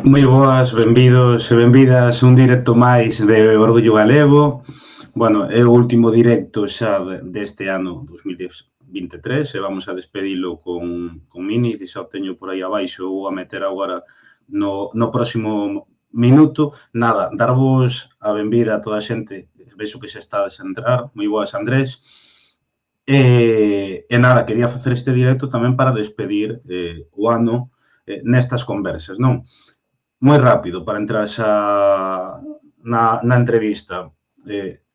Moi boas, benvidos e benvidas a un directo máis de Orgullo Galego. Bueno, é o último directo xa deste ano 2023 e vamos a despedilo con Mini, que xa o teño por aí abaixo, vou a meter agora no próximo minuto. Nada, darvos a benvida a toda a xente, vexo que xa estades a entrar. Moi boas, Andrés. E nada, quería facer este directo tamén para despedir o ano nestas conversas, non? Moi rápido, para entrar xa na entrevista.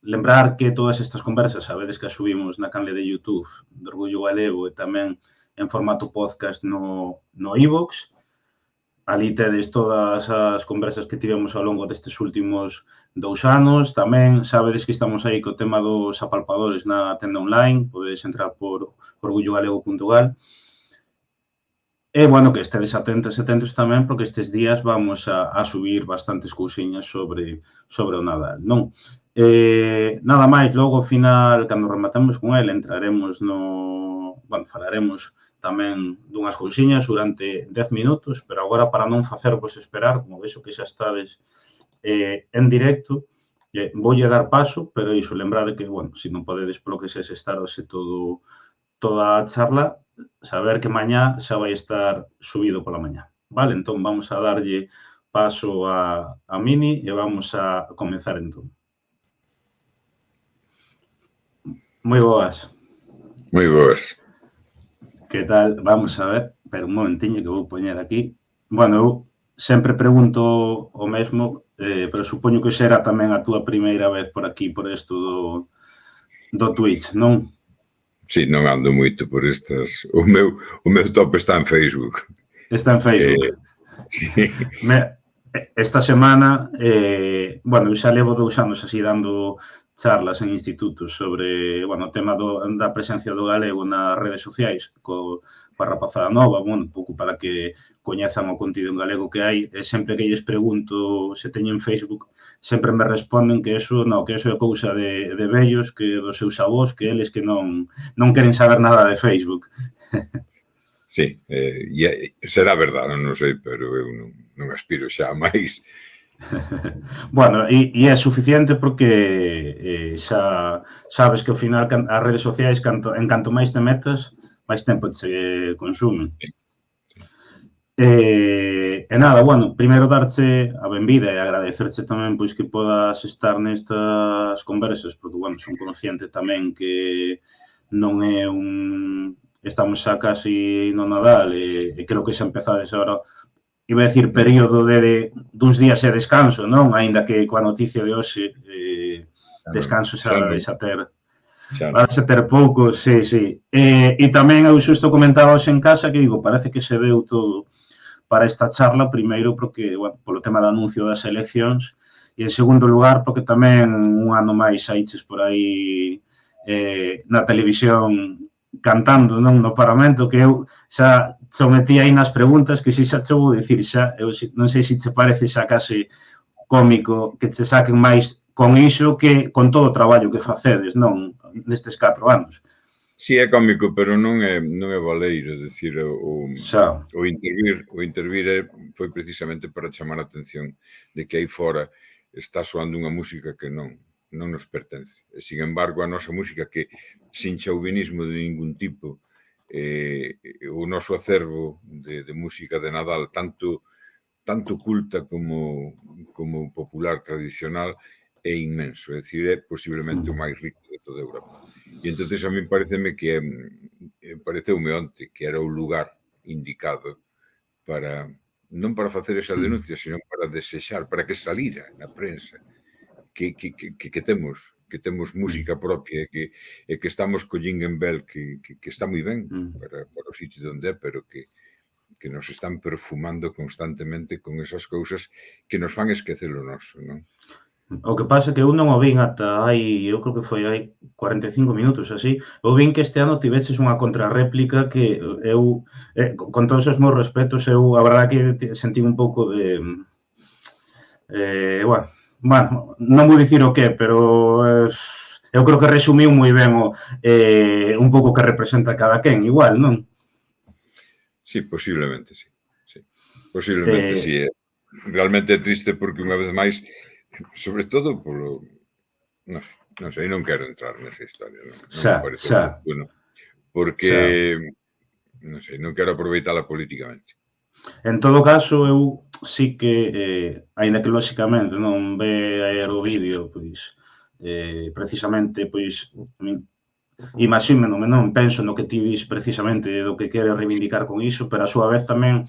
Lembrar que todas estas conversas, sabedes que as subimos na canle de YouTube do Orgullo Galego e tamén en formato podcast no iVoox. Ali tedes todas as conversas que tivemos ao longo destes últimos 2 anos. Tamén sabedes que estamos aí co tema dos apalpadores na tenda online. Podedes entrar por orgullogalego.gal. E, bueno, que estedes atentos tamén, porque estes días vamos a subir bastantes cousiñas sobre o Nadal, non? Nada máis, logo, ao final, cando rematemos con el, entraremos bueno, falaremos tamén dunhas cousiñas durante 10 minutos, pero agora, para non facervos esperar, como vexo que xa estades en directo, voulle dar paso, pero iso, lembrade que, bueno, se non podedes polo que sexe estar toda a charla, saber que mañá xa vai estar subido pola mañá. Vale, entón vamos a darlle paso a Mini e vamos a comenzar entón. Moi boas. Moi boas. Que tal? Vamos a ver, pero un momentiño que vou poñer aquí. Bueno, eu sempre pregunto o mesmo, pero supoño que será tamén a túa primeira vez por aquí, por isto do Twitch, non? Sí, non ando moito por estas. O meu top está en Facebook. Está en Facebook. Sí. Esta semana, bueno, eu xa levo 2 anos así dando charlas en institutos sobre, bueno, o tema da presencia do galego nas redes sociais, coa rapazada nova, bueno, un pouco para que coñezan o contido en galego que hai, e sempre que lles pregunto se teñen Facebook, sempre me responden que eso é cousa de vellos, que dos seus avós, que eles que non queren saber nada de Facebook. Sí, será verdade, non sei, pero eu non aspiro xa a máis. Bueno, e é suficiente porque xa sabes que ao final as redes sociais, en canto máis te metas, máis tempo che consumen. E nada, bueno, primeiro darche a benvida e agradecerche tamén pois que podas estar nestas conversas, porque, bueno, son consciente tamén que non é estamos xa casi no Nadal e creo que xa empezades agora, iba a decir, período duns días de descanso, non? Aínda que coa noticia de hoxe descanso xa deixa ter pouco, sí. E tamén eu xusto comentaba hoxe en casa que digo, parece que se deu todo para esta charla, primeiro porque, bueno, polo tema do anuncio das eleccións e, en segundo lugar, porque tamén un ano máis saíches por aí na televisión cantando, non, no Parlamento, que eu xa sometí aí nas preguntas que xa che vou dicir xa, eu non sei se che parece xa case cómico que che saquen máis con iso que con todo o traballo que facedes, non, nestes 4 anos. Sí, é cómico, pero non é baleiro, decir, o intervir foi precisamente para chamar a atención de que aí fora está soando unha música que non nos pertence. E, sin embargo, a nosa música, que sin chauvinismo de ningún tipo, o noso acervo de música de Nadal, tanto culta como popular tradicional, é inmenso, é dicir, é posiblemente o máis rico de toda Europa. E entonces a mí pareceume onte que era o lugar indicado para, non para facer esa denuncia, sino para desexar, para que salira na prensa que temos música propia e que estamos co Jingle Bell, que está moi ben para o sitio onde é, pero que nos están perfumando constantemente con esas cousas que nos fan esquecer o noso, non? O que pasa é que eu non o vin ata eu creo que foi hai 45 minutos, así. Eu vin que este ano tiveches unha contrarréplica que eu, con todos os meus respetos, eu a verdade que sentí un pouco de... bueno, non vou dicir o que, pero eu creo que resumiu moi ben un pouco que representa cada quen, igual, non? Sí, posiblemente, sí. Posiblemente, sí. Realmente é triste porque, unha vez máis, sobre todo polo... Non sei, non quero entrar nesa historia, non me parece oportuno, porque, non sei, non quero aproveitala políticamente. En todo caso, eu sí que, aínda que lóxicamente non ve o vídeo, pois, precisamente, pois, imaxínome, non penso no que ti dis precisamente do que quere reivindicar con iso, pero a súa vez tamén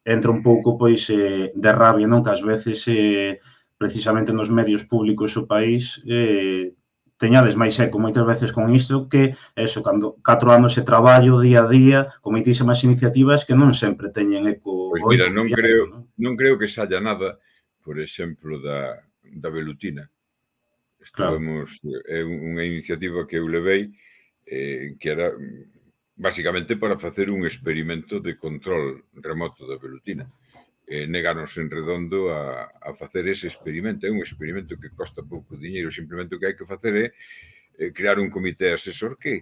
entra un pouco, pois, de rabia, non? Que ás veces, precisamente nos medios públicos do país, teñades máis eco moitas veces con isto que eso, cando 4 anos de traballo día a día, con moitísimas iniciativas que non sempre teñen eco. Pois mira, non creo que saia nada, por exemplo, da velutina. Estivemos, é unha iniciativa que eu levei, que era basicamente para facer un experimento de control remoto da velutina. Negáronse en redondo a facer ese experimento. É un experimento que costa pouco diñeiro, simplemente o que hai que facer é crear un comité asesor que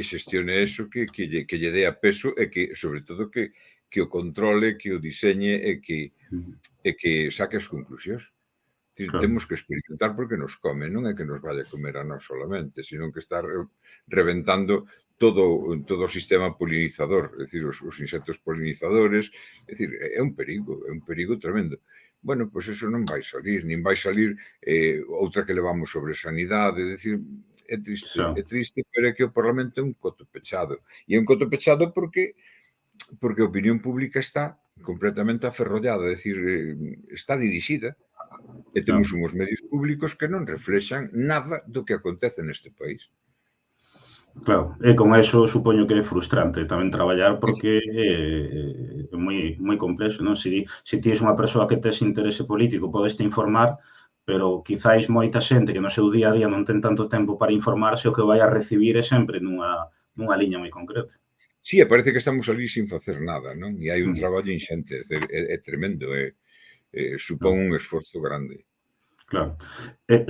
xestione eso, que lle dé a peso e que, sobre todo, que o controle, que o diseñe e que saque as conclusións. Temos que experimentar porque nos come, non é que nos vaya a comer a nós solamente, sino que está reventando todo o sistema polinizador, é dicir, os insectos polinizadores, é dicir, é un perigo tremendo. Bueno, pois eso non vai salir, nin vai salir outra que levamos sobre sanidade, é dicir, é triste, pero é que o Parlamento é un coto pechado. E é un coto pechado porque a opinión pública está completamente aferrollada, é dicir, está dirixida, e temos uns medios públicos que non reflexan nada do que acontece neste país. Claro, e con eso supoño que é frustrante tamén traballar porque é moi complexo, non? Se ti és unha persoa que tes interese político, podes te informar, pero quizáis moita xente que no seu día a día non ten tanto tempo para informarse, o que vai a recibir é sempre nunha liña moi concreta. Sí, e parece que estamos ali sin facer nada, non? E hai un traballo inxente, é tremendo, supón un esforzo grande. Claro.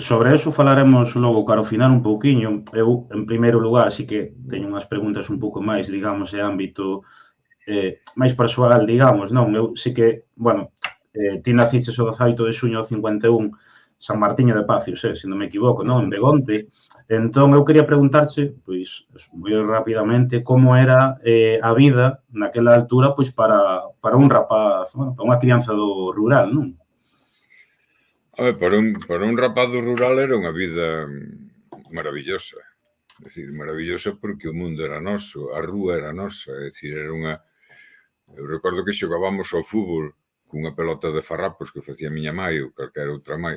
Sobre eso falaremos logo cara ao final un pouquiño. Eu, en primeiro lugar, sí que teño unhas preguntas un pouco máis, digamos, de ámbito máis persoal, digamos, non? Eu sí que, bueno, ti naciches o 18 de xuño do 51, San Martiño de Pacios, se non me equivoco, non? En Begonte. Entón, eu quería preguntarche, pois, moi rapidamente, como era a vida naquela altura, pois, para un rapaz, bueno, para unha crianza do rural, non? A ver, para un rapaz do rural era unha vida maravillosa. É dicir, maravillosa porque o mundo era noso, a rúa era nosa, é dicir, era unha... Eu recordo que xogábamos ao fútbol cunha pelota de farrapos que facía miña mai ou calquera outra mai,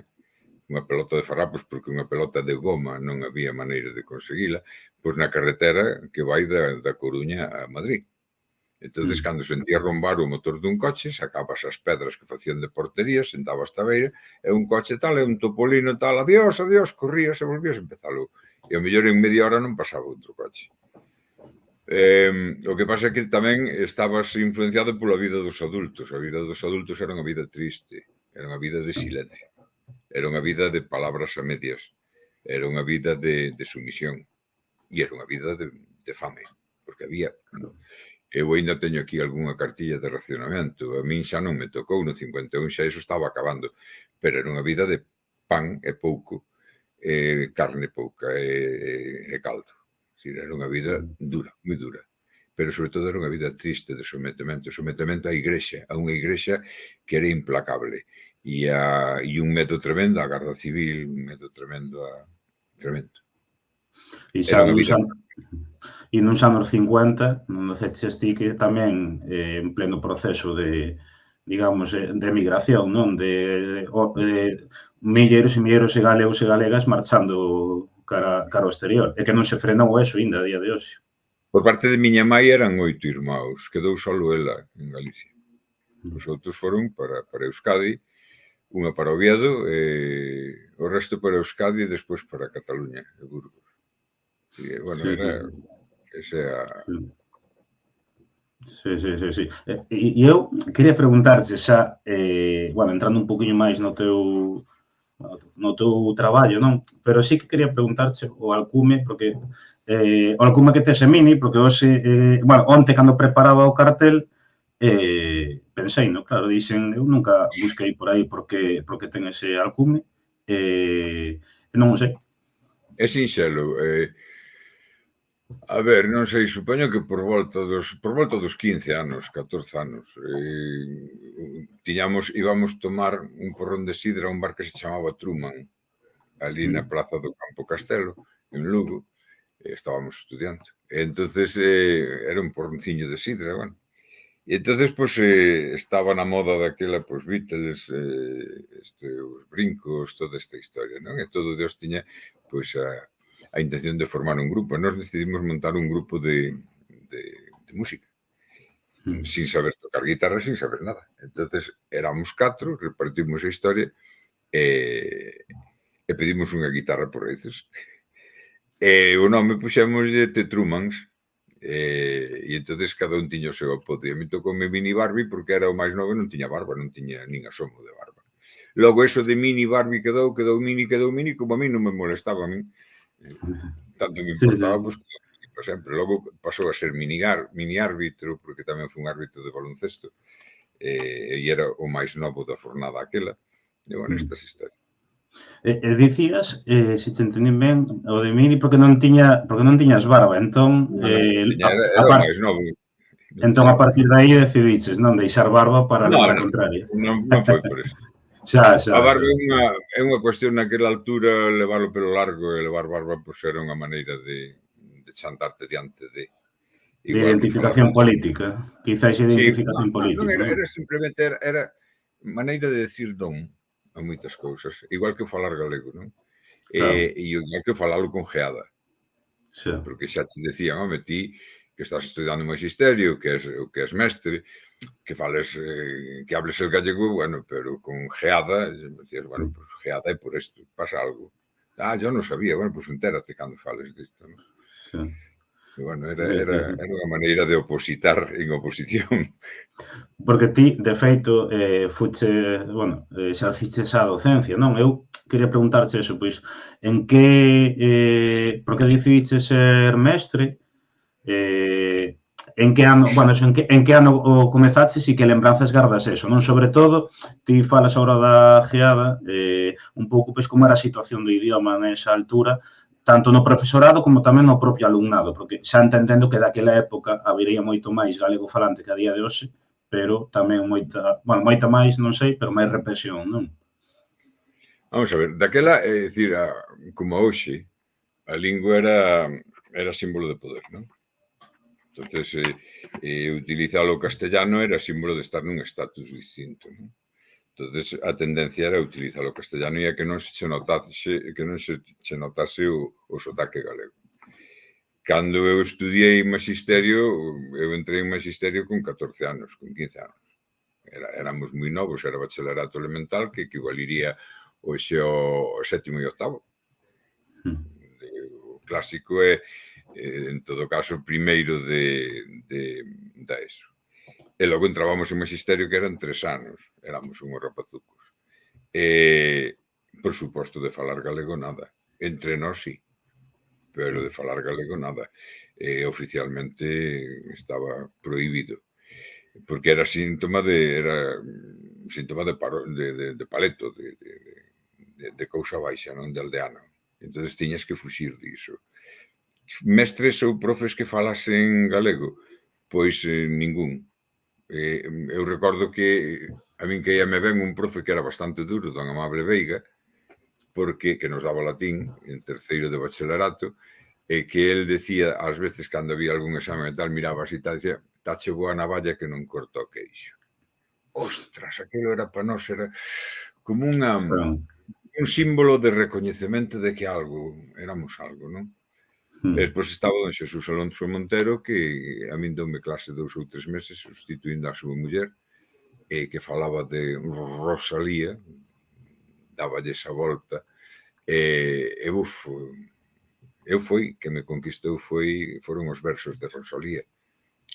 unha pelota de farrapos porque unha pelota de goma non había maneira de conseguila, pois na carretera que vai da Coruña a Madrid. Entón, cando sentía rombar o motor dun coche, sacabas as pedras que facían de portería, sentabas a beira, e un coche tal, e un topolino tal, adiós, adiós, corrías e volvías a empezalo. E ao mellor en media hora non pasaba outro coche. O que pasa é que tamén estabas influenciado pola vida dos adultos. A vida dos adultos era unha vida triste, era unha vida de silencio, era unha vida de palabras a medias, era unha vida de sumisión, e era unha vida de fame, porque había... Eu ainda teño aquí algunha cartilla de racionamento. A min xa non me tocou, no 51 xa iso estaba acabando, pero era unha vida de pan e pouco, carne pouca e caldo. Era unha vida dura, moi dura. Pero, sobre todo, era unha vida triste de sometemento á igrexa, a unha igrexa que era implacable. E un medo tremendo á Garda Civil, un medo tremendo a... Tremendo. Era unha vida... E nuns anos 50, non deceches ti que tamén en pleno proceso de, digamos, de emigración, non? De milleiros e milleiros de galegos e galegas marchando cara ao exterior. E que non se frenou eso ainda a día de hoxe. Por parte de miña mai eran 8 irmãos, quedou solo ela en Galicia. Os outros foron para Euskadi, unha para Oviedo, e o resto para Euskadi e despois para Cataluña, e Burgos. E, bueno, era... Esa... Sí. E eu quería preguntarche xa, bueno, entrando un poquinho máis no teu traballo, non? Pero sí que quería preguntarche o alcume, porque o alcume que tes en Mini, porque hoxe, bueno, onte cando preparaba o cartel, pensei, no, claro, dixen, eu nunca busquei por aí porque ten ese alcume, non o sei. É sinxelo, a ver, non sei, supoño que por volta dos 15 anos, 14 anos, íbamos tomar un porrón de sidra a un bar que se chamaba Truman, ali na Praza do Campo Castelo, en Lugo, estábamos estudiando. Entonces, era un porronciño de sidra, bueno. E entonces, pois, estaba na moda daquela, pois, Beatles, os brincos, toda esta historia, non? E todo Deus tiña, pois, a intención de formar un grupo. Nós decidimos montar un grupo de música, sin saber tocar guitarra, sin saber nada. Entonces, éramos 4, repartimos a historia e pedimos unha guitarra por raíces. E o nome puxémoslle The Trumans, e entonces cada un tiña o seu apodo. E a mí tocoume Mini Barbie porque era o máis novo e non tiña barba, non tiña nin asomo de barba. Logo, eso de Mini Barbie quedou Mini, como a mí non me molestaba a mí. Tanto me importaba, pois, para sempre. Logo pasou a ser mini árbitro, porque tamén foi un árbitro de baloncesto, e era o máis novo da fornada aquela. E, bueno, estas historias. E dicías, se te entendín ben, o de Mini porque non tiñas barba, entón... Era o máis novo. Entón, a partir de aí decidiches non deixar barba para levar a contraria. Non foi por eso. A barba é unha cuestión naquela altura, levar o pelo largo e levar barba, pois era unha maneira de chantarte diante de... De identificación política. Quizás identificación política. Era simplemente, era maneira de decir non a moitas cousas. Igual que falar galego, non? E igual que falalo con geada. Porque xa te decían, home, ti que estás estudando magisterio, que és mestre, que fales, que hables el gallego, bueno, pero con geada, decías, bueno, pues geada é por isto, pasa algo. Yo non sabía, bueno, pues entérate cando fales disto, non? Sí. E, bueno, era unha maneira de opositar en oposición. Porque ti, de feito, fuche, bueno, xa fiches a docencia, non? Eu quería preguntarche eso, pois, en que, por que decidiste ser mestre? En que ano, bueno, en que ano o comezaches e que lembranzas gardas eso, non? Sobre todo, ti falas agora da geada, un pouco pois, como era a situación do idioma nesa altura, tanto no profesorado como tamén no propio alumnado, porque xa entendendo que daquela época habería moito máis galego falante que a día de hoxe, pero tamén moita máis, non sei, pero máis represión, non? Vamos a ver, daquela, é dicir, como hoxe, a lingua era símbolo de poder, non? Entonces, utilizar o castellano era símbolo de estar nun estatus distinto, non? Entonces, a tendencia era utilizar o castellano e a que non se notase o sotaque galego. Cando eu estudiei magisterio, eu entrei en magisterio con 14 anos, con 15 anos. Éramos moi novos, era bacharelato elemental que equivaliría hoxe ao sétimo e octavo. O clásico é, en todo caso, primeiro da ESO. E logo entrábamos en magisterio que eran 3 anos, éramos unhos rapazucos. Por suposto, de falar galego nada. Entre nós, sí, pero de falar galego nada. Oficialmente estaba prohibido, porque era síntoma de paleto, de cousa baixa, non de aldeano. Entón, tiñas que fuxir diso. Mestres ou profes que falasen galego? Pois ningún. Eu recordo que a min caíame ben un profe que era bastante duro, don Amable Veiga, porque que nos daba latín en terceiro de bacharelato, e que el decía, ás veces, cando había algún exame e tal, miraba así e tal, decía, tache boa navalla que non corta o queixo. Ostras, aquilo era para nós, era como un símbolo de recoñecemento de que éramos algo, non? E despois estaba don Xesús Alonso Montero, que a min deume clase 2 ou 3 meses, sustituindo a súa muller, que falaba de Rosalía, dáballe esa volta, eu que me conquistou foron os versos de Rosalía.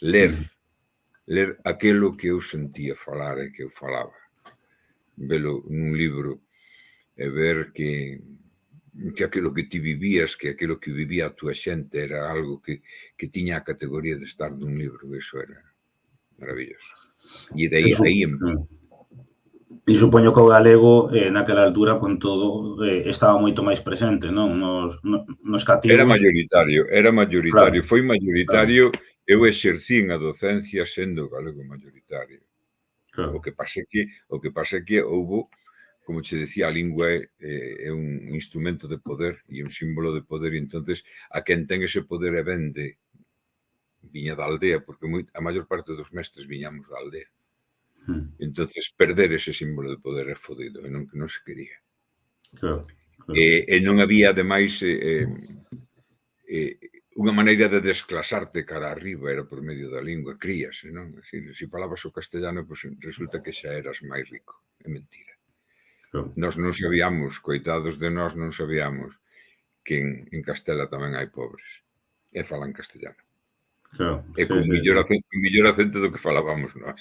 Ler aquilo que eu sentía falar e que eu falaba. Velo nun libro e ver que aquilo que ti vivías, que aquilo que vivía a túa xente era algo que tiña a categoría de estar dun libro, eso era maravilloso. E de aí E supoño que o galego, naquela altura, con todo, estaba moito máis presente, non? Nos cativos... Era mayoritario. Claro, foi mayoritario. Claro. Eu exercín a docencia sendo galego mayoritario. Claro. O que pasa é que houbo, como che decía, a lingua é un instrumento de poder e un símbolo de poder, e entonces a quen ten ese poder e vende viña da aldea, porque a maior parte dos mestres viñamos da aldea. Entonces, perder ese símbolo de poder é fodido, e non se quería. Claro. E non había, ademais, unha maneira de desclasarte cara arriba, era por medio da lingua, críase, non? Se falabas o castellano, pois resulta que xa eras máis rico. É mentira. Nós non sabíamos, coitados de nós, non sabíamos que en Castela tamén hai pobres e falan castellano. E con mellor acento do que falábamos nós.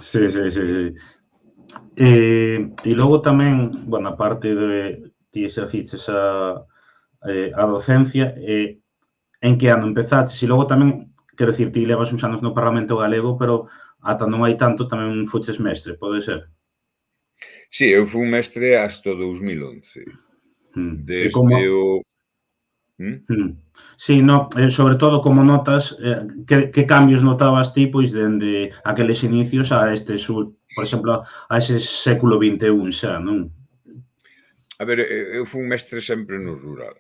Sí. E logo tamén, bueno, aparte de ti exerciches a docencia, en que ano empezaches? E logo tamén, quero dicir, ti levas uns anos no Parlamento Galego, pero ata non hai tanto tamén fuches mestre, pode ser? Sí, eu fui mestre hasta 2011. Desde o... Sí, no, sobre todo como notas, que cambios notabas ti, pois, dende aqueles inicios a este, por exemplo, a ese século XXI xa, non? A ver, eu fui mestre sempre no rural.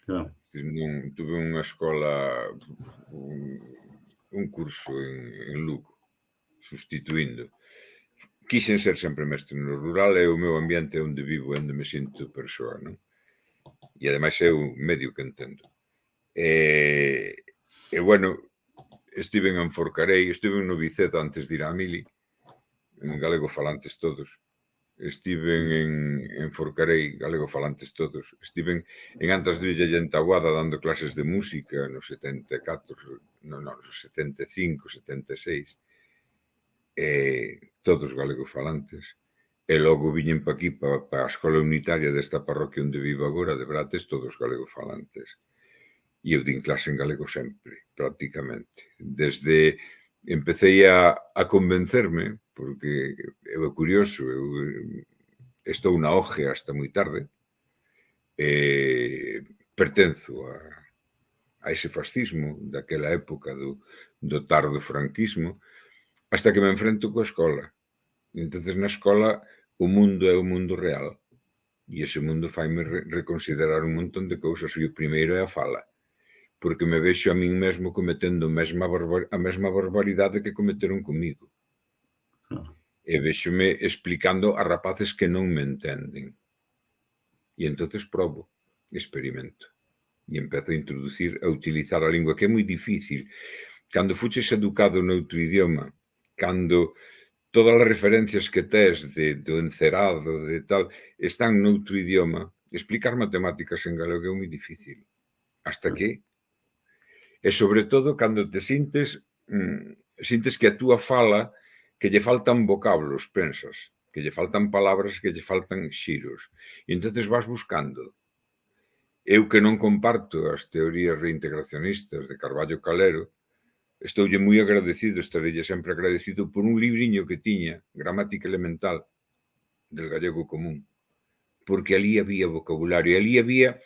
Claro. Non tuve unha escola, un curso en Lugo, sustituindo. Quixen ser sempre mestre no rural, é o meu ambiente onde vivo, onde me sinto persoa, non? E ademais é o medio que entendo. E bueno, estive en Forcarei, estive no Vicet antes de ir a Mili, en galego falantes todos. Estive en Forcarei, galego falantes todos. Estive en Antas de Villa e en Taboada dando clases de música no 74, no 75, 76. Todos galego falantes. E logo viñen pa aquí, pa a escola unitaria desta parroquia onde vivo agora, de Brates, todos galego falantes. E eu din clase en galego sempre, prácticamente. Desde empecé a convencerme, porque é curioso, estou na OGE hasta moi tarde, pertenzo a ese fascismo daquela época do tardo franquismo, hasta que me enfrento coa escola. Entonces, na escola, o mundo é o mundo real. E ese mundo faime reconsiderar un montón de cousas. E o primeiro é a fala. Porque me vexo a min mesmo cometendo a mesma barbaridade que cometeron comigo. E véxome explicando a rapaces que non me entenden. E entonces probo, experimento. E empezo a introducir, a utilizar a lingua, que é moi difícil. Cando fuches educado noutro idioma, cando todas as referencias que tes do encerado, de tal, están noutro idioma, explicar matemáticas en galego é moi difícil. Hasta que... E sobre todo, cando te sintes que a túa fala, que lle faltan vocablos, pensas, que lle faltan palabras, que lle faltan xiros. E entonces vas buscando. Eu que non comparto as teorías reintegracionistas de Carballo Calero, estoulle moi agradecido, estarelle sempre agradecido por un libriño que tiña, Gramática Elemental, del gallego común, porque ali había vocabulario, ali había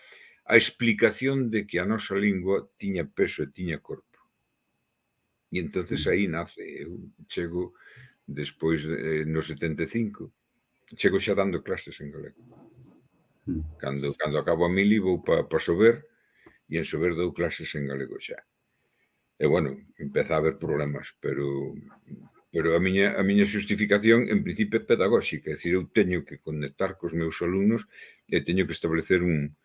a explicación de que a nosa lingua tiña peso e tiña corpo. E entonces aí nace, eu chego despois, no 75, chego xa dando clases en galego. Cando acabo a mili vou para Sober, e en Sober dou clases en galego xa. E, bueno, empeza a haber problemas, pero a miña xustificación, en principio, é pedagóxica. É dicir, eu teño que conectar cos meus alumnos e teño que establecer un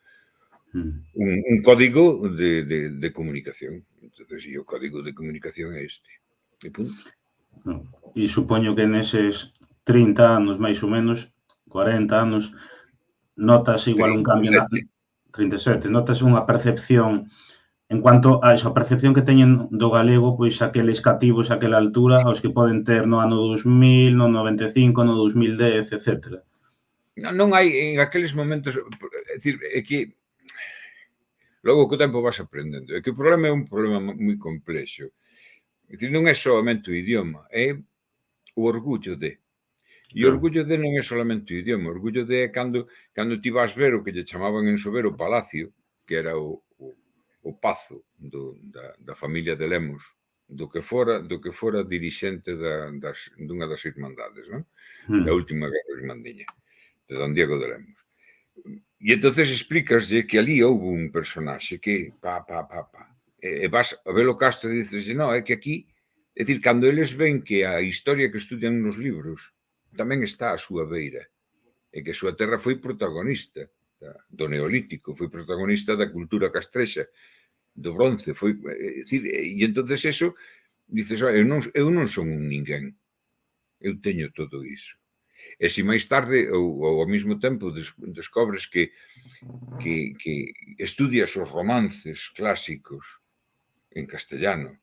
código de comunicación. Entonces, e o código de comunicación é este. E punto. E supoño que neses 30 anos, máis ou menos, 40 anos, notas igual un cambio na... 37. Notas unha percepción en cuanto a esa percepción que teñen do galego, pois aqueles cativos, aquela altura, aos que poden ter no ano 2000, no 95, no 2010, etc. Non hai, en aqueles momentos, é dicir, é que logo co tempo vas aprendendo. É que o problema é un problema moi complexo. É dicir, non é solamente o idioma, é o orgullo de. E o orgullo de non é solamente o idioma, o orgullo de é cando ti vas ver o que lle chamaban en Sober o Palacio, que era o pazo da familia de Lemos, do que fora dirixente dunha das irmandades, non? Da última guerra irmandiña, de Don Diego de Lemos. E entonces explícaslle que ali houve un personaxe que e vas a ver o Castro e dices, non, é que aquí, é dicir, cando eles ven que a historia que estudian nos libros tamén está a súa beira, e que a súa terra foi protagonista do Neolítico, foi protagonista da cultura castrexa, do bronce, foi, e entonces eso, dices, eu non son un ninguén, eu teño todo iso. E se máis tarde, ou ao mesmo tempo, descobres que estudias os romances clásicos en castellano,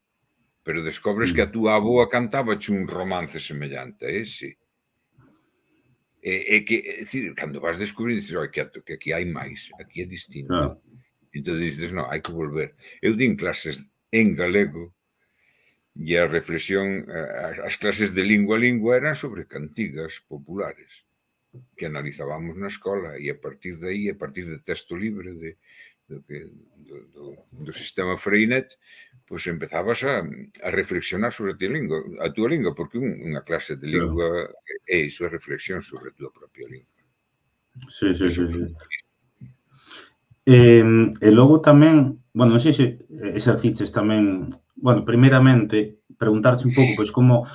pero descobres que a túa avoa cantaba un romance semellante a ese. É que, é dicir, cando vas descubrindo, dices, que aquí hai máis, aquí é distinto. Entón dices, non, hai que volver. Eu din clases en galego e a reflexión, as clases de lingua a lingua eran sobre cantigas populares que analizábamos na escola e a partir de aí, a partir de texto libre do sistema Freinet, pois empezabas a reflexionar sobre a túa lingua, porque unha clase de lingua é iso, é reflexión sobre a túa propia lingua. Sí. E logo tamén, bueno, non sei se exerciches tamén, bueno, primeiramente, preguntarche un pouco, pois, como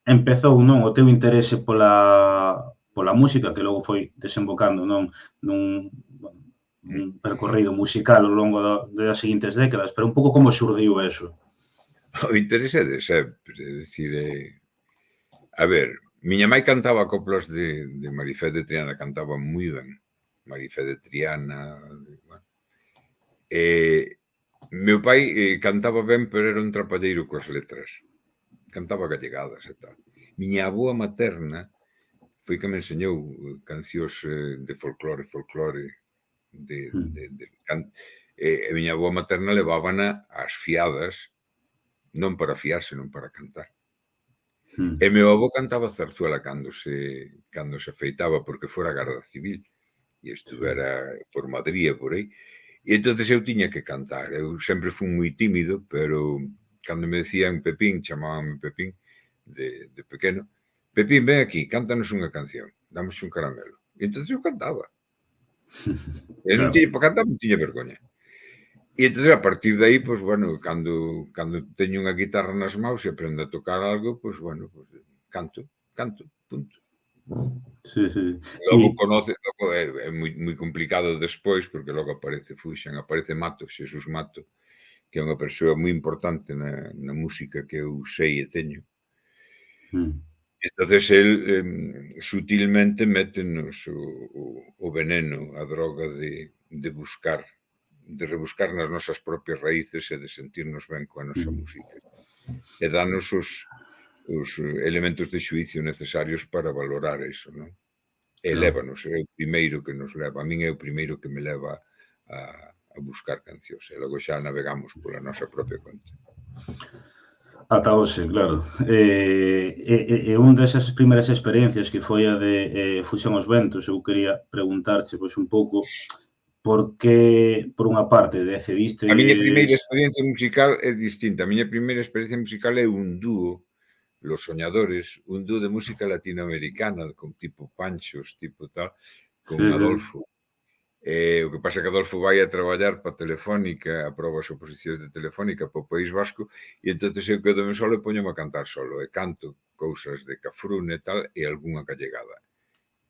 empezou, non, o teu interese pola música, que logo foi desembocando, non, nun percorrido musical ao longo das seguintes décadas, pero un pouco como xurdiu eso. O interese de sempre, é dicir, a ver, miña mãe cantaba coplas de Marifé de Triana, cantaba moi ben, Marifé de Triana, meu pai cantaba ben, pero era un trapalleiro coas letras, cantaba gallegadas e tal. Miña avoa materna foi que me enseñou cancións de folclore, e miña avoa materna levábana ás fiadas, non para fiar, senón para cantar. E meu avó cantaba zarzuela cando se afeitaba, porque fora Garda Civil, e estuvera por Madrid e por aí. E entonces eu tiña que cantar. Eu sempre fui moi tímido, pero cando me decían Pepín, chamábanme Pepín, de pequeno, Pepín, ven aquí, cántanos unha canción, damos un caramelo. E entonces eu cantaba. E non tiña, para cantar non tiña vergoña. E entón, a partir de aí, pois, bueno, cando teño unha guitarra nas maus e aprendo a tocar algo, pois, bueno, pois, canto, punto. Sí, sí. Logo é moi complicado despois, porque logo aparece Fuxan, aparece Mato, Xesús Mato, que é unha persoa moi importante na música que eu sei e teño. Entonces, el sutilmente métenos o veneno, a droga de rebuscar nas nosas propias raíces e de sentirnos ben coa nosa música. E danos os elementos de xuízo necesarios para valorar iso, non? E lévanos, é o primeiro que nos leva. A min é o primeiro que me leva a buscar cancións. E logo xa navegamos pola nosa propia conta. Ata hoxe, claro. E un desas primeiras experiencias que foi a de Fuxan aos Ventos, eu quería preguntarche pois un pouco por que, por unha parte, decidistes... A miña primeira experiencia musical é distinta. A miña primeira experiencia musical é un dúo, Los Soñadores, un dúo de música latinoamericana, con tipo Panchos, tipo tal, con Adolfo. O que pasa é que Adolfo vai a traballar para Telefónica, aproba as oposicións de Telefónica para o País Vasco, e entón eu quedo solo e poñome a cantar solo, e canto cousas de Cafrune e tal, e algunha gallegada.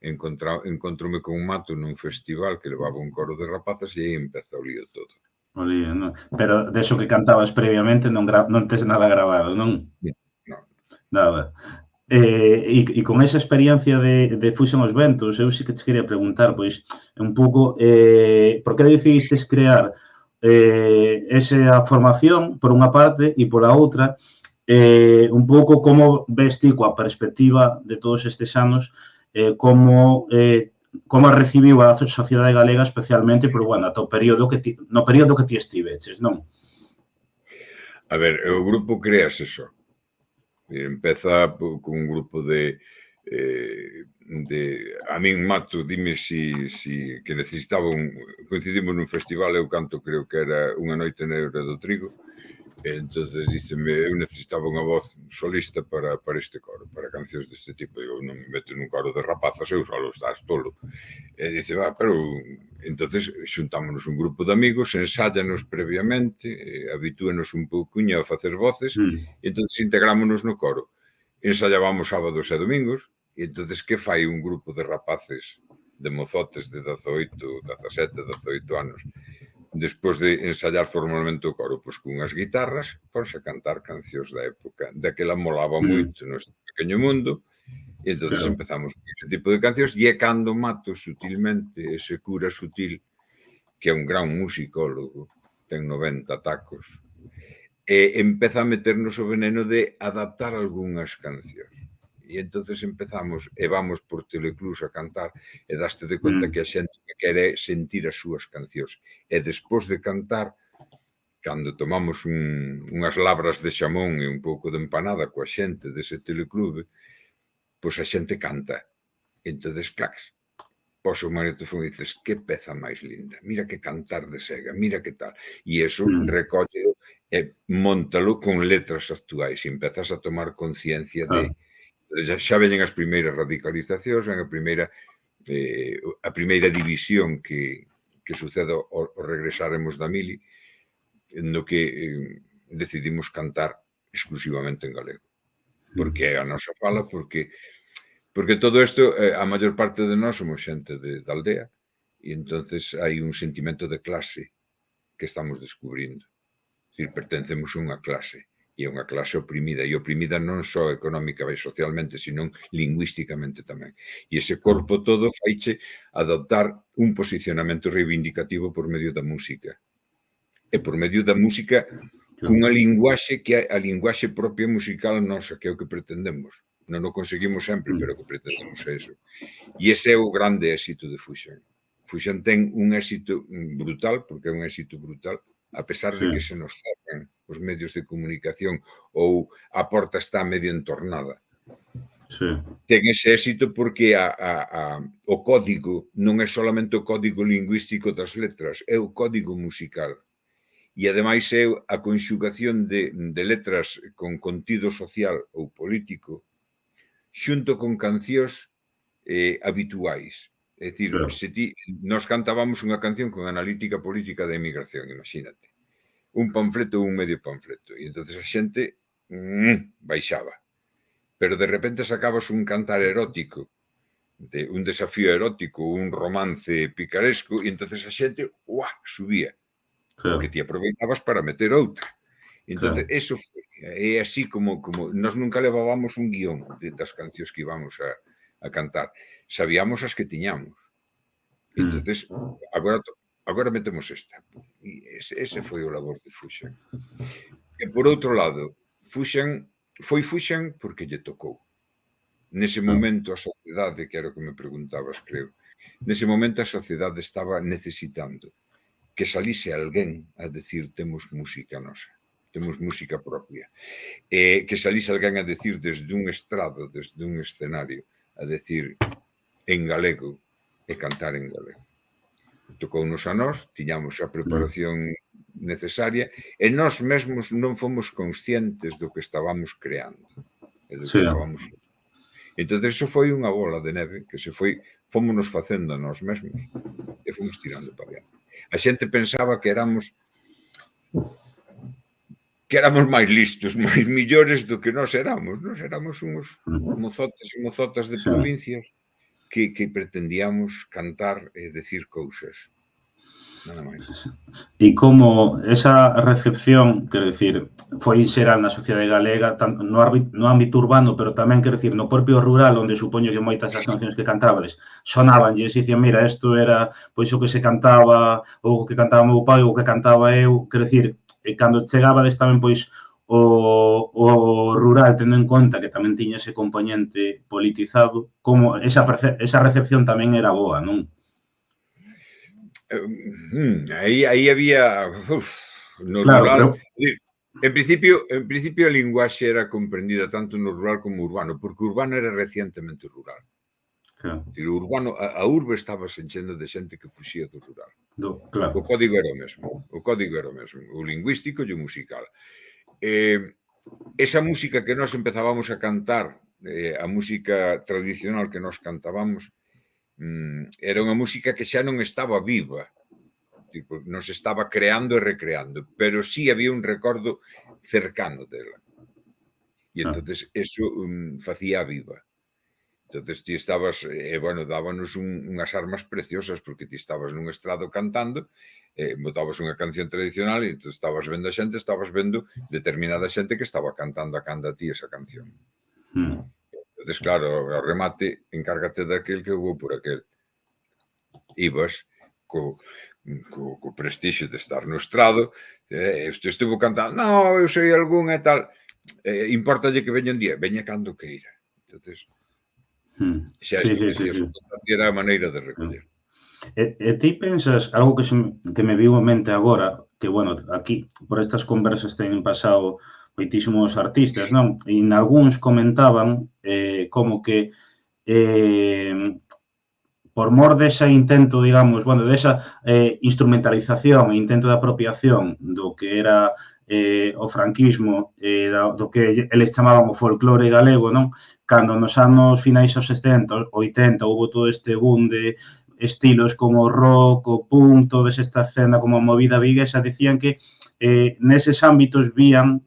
Encontrome con Mato nun festival que levaba un coro de rapazas e aí empeza o lío todo. O lío, non? Pero deso que cantabas previamente non tes nada grabado, non? Non. Nada. E con esa experiencia de Fuxan aos Ventos, eu sí que te quería preguntar, pois, un pouco, por que decidistes crear esa formación, por unha parte, e pola outra, un pouco como ves ti coa perspectiva de todos estes anos, como a recibiu a sociedade galega especialmente, pero, bueno, ata o período no período que ti estiveches, non? A ver, o grupo créase só. Empeza con un grupo de a min Mato, dime si que necesitaba coincidimos nun festival, eu canto, creo que era Unha noite negra do trigo, entonces díceme, eu necesitaba unha voz solista para este coro, para cancións deste tipo. Eu non me meto nun coro de rapazas, eu solo, estás tolo. E dice, pero entonces xuntámonos un grupo de amigos, ensállanos previamente, habitúenos un pouquiño a facer voces, e entonces integrámonos no coro. Ensayábamos sábados e domingos, e entonces que fai un grupo de rapaces, de mozotes de 18, 17, 18 anos, despois de ensayar formalmente o coro, pois cunhas guitarras, ponse a cantar cancións da época. Daquela molaba moito neste pequeno mundo, e entonces empezamos con ese tipo de cancións, e é cando Mato sutilmente, ese cura sutil, que é un gran musicólogo, ten 90 tacos, e empeza a meternos o veneno de adaptar algunhas cancións. E entonces empezamos, e vamos por teleclús a cantar, e daste de conta que a xente que quere sentir as súas cancións. E despois de cantar, cando tomamos unhas labras de xamón e un pouco de empanada coa xente dese teleclube, pois a xente canta. E entonces, clacs, poso o magnetofón e dices, que peza máis linda, mira que cantar de Sega, mira que tal. E iso recolle e móntalo con letras actuais e empezas a tomar conciencia de... Xa veñen as primeiras radicalizacións, a primeira división que sucede ao regresaremos da mili, no que decidimos cantar exclusivamente en galego. Porque é a nosa fala, porque todo isto, a maior parte de nós somos xente da aldea, e entonces hai un sentimento de clase que estamos descubrindo. É dicir, pertencemos a unha clase, e é unha clase oprimida, e oprimida non só económica e socialmente, sino lingüísticamente tamén. E ese corpo todo faiche adoptar un posicionamento reivindicativo por medio da música. E por medio da música cunha linguaxe que é a linguaxe propia musical nosa, que é o que pretendemos. Non o conseguimos sempre, pero o que pretendemos é eso. E ese é o grande éxito de Fuxan. Fuxan ten un éxito brutal, porque é un éxito brutal, a pesar de que se nos cerran os medios de comunicación ou a porta está medio entornada. ten ese éxito porque o código non é solamente o código lingüístico das letras, é o código musical. E, ademais, é a conxugación de letras con contido social ou político xunto con cancións habituais. É dicir, se nós cantábamos unha canción con analítica política da emigración, imagínate. Un panfleto ou un medio panfleto. E entón a xente baixaba. Pero de repente sacabas un cantar erótico, un desafío erótico, un romance picaresco, e entón a xente, subía. Porque ti aproveitabas para meter outra. Entón, eso é así como nós nunca levábamos un guión das cancións que íbamos a cantar. Sabíamos as que tiñamos. Entón, agora metemos esta. E ese foi o labor de Fuxan. E, por outro lado, Fuxan foi Fuxan porque lle tocou. Nese momento a sociedade, que era o que me preguntabas, creo, nese momento a sociedade estaba necesitando que salise alguén a decir temos música nosa, temos música propia. Que salise alguén a decir desde un estrado, desde un escenario, a decir en galego e cantar en galego. Tocounos a nós, tiñamos a preparación necesaria e nós mesmos non fomos conscientes do que estábamos creando. Entón, eso foi unha bola de neve que se foi, fomos facendo a nós mesmos e fomos tirando para diante. A xente pensaba que éramos máis listos, máis millores do que nós éramos. Nós éramos uns mozotes e mozotas de provincias que pretendíamos cantar e decir cousas. Nada máis. E como esa recepción, quero dicir, foi xeral na sociedade galega, no ámbito urbano, pero tamén, quero dicir, no propio rural, onde supoño que moitas das cancións que cantábades sonaban, e dicían, mira, isto era pois o que se cantaba, ou o que cantaba meu pai, ou o que cantaba eu, quero dicir, cando chegabades tamén, pois, o rural, tendo en conta que tamén tiña ese componente politizado, como esa recepción tamén era boa, non? Aí había no rural. En principio a linguaxe era comprendida tanto no rural como urbano, porque o urbano era recientemente rural. O urbano, a urbe estaba se enchendo de xente que fuxía do rural. O código era o mesmo. O lingüístico e o musical. Esa música que nós empezábamos a cantar, a música tradicional que nós cantábamos, era unha música que xa non estaba viva, non se estaba creando e recreando, pero sí había un recordo cercano dela. E entón, eso facía viva. Entón, ti estabas, dábanos unhas armas preciosas, porque ti estabas nun estrado cantando, botabas unha canción tradicional e entón estabas vendo a xente, estabas vendo determinada xente que estaba cantando a canda a ti esa canción. Entón, claro, ao remate, encárgate daquel que eu vou por aquel. Ibas co prestixio de estar no estrado, estivo cantando, non, eu sei algún e tal, importalle que veña un día, veña cando queira. Entón, xa era a maneira de recoller. E ti pensas, algo que me viu en mente agora, que, bueno, aquí, por estas conversas teñen pasado moitísimos artistas, non? E nalgúns comentaban como que por mor desa intento, digamos, bueno, desa instrumentalización e intento de apropiación do que era o franquismo, do que eles chamaban o folclore galego, non? Cando nos anos finais dos 70, 80, houve todo este boom de estilos como o rock, o punk, toda esta escena como a movida viguesa, decían que neses ámbitos vían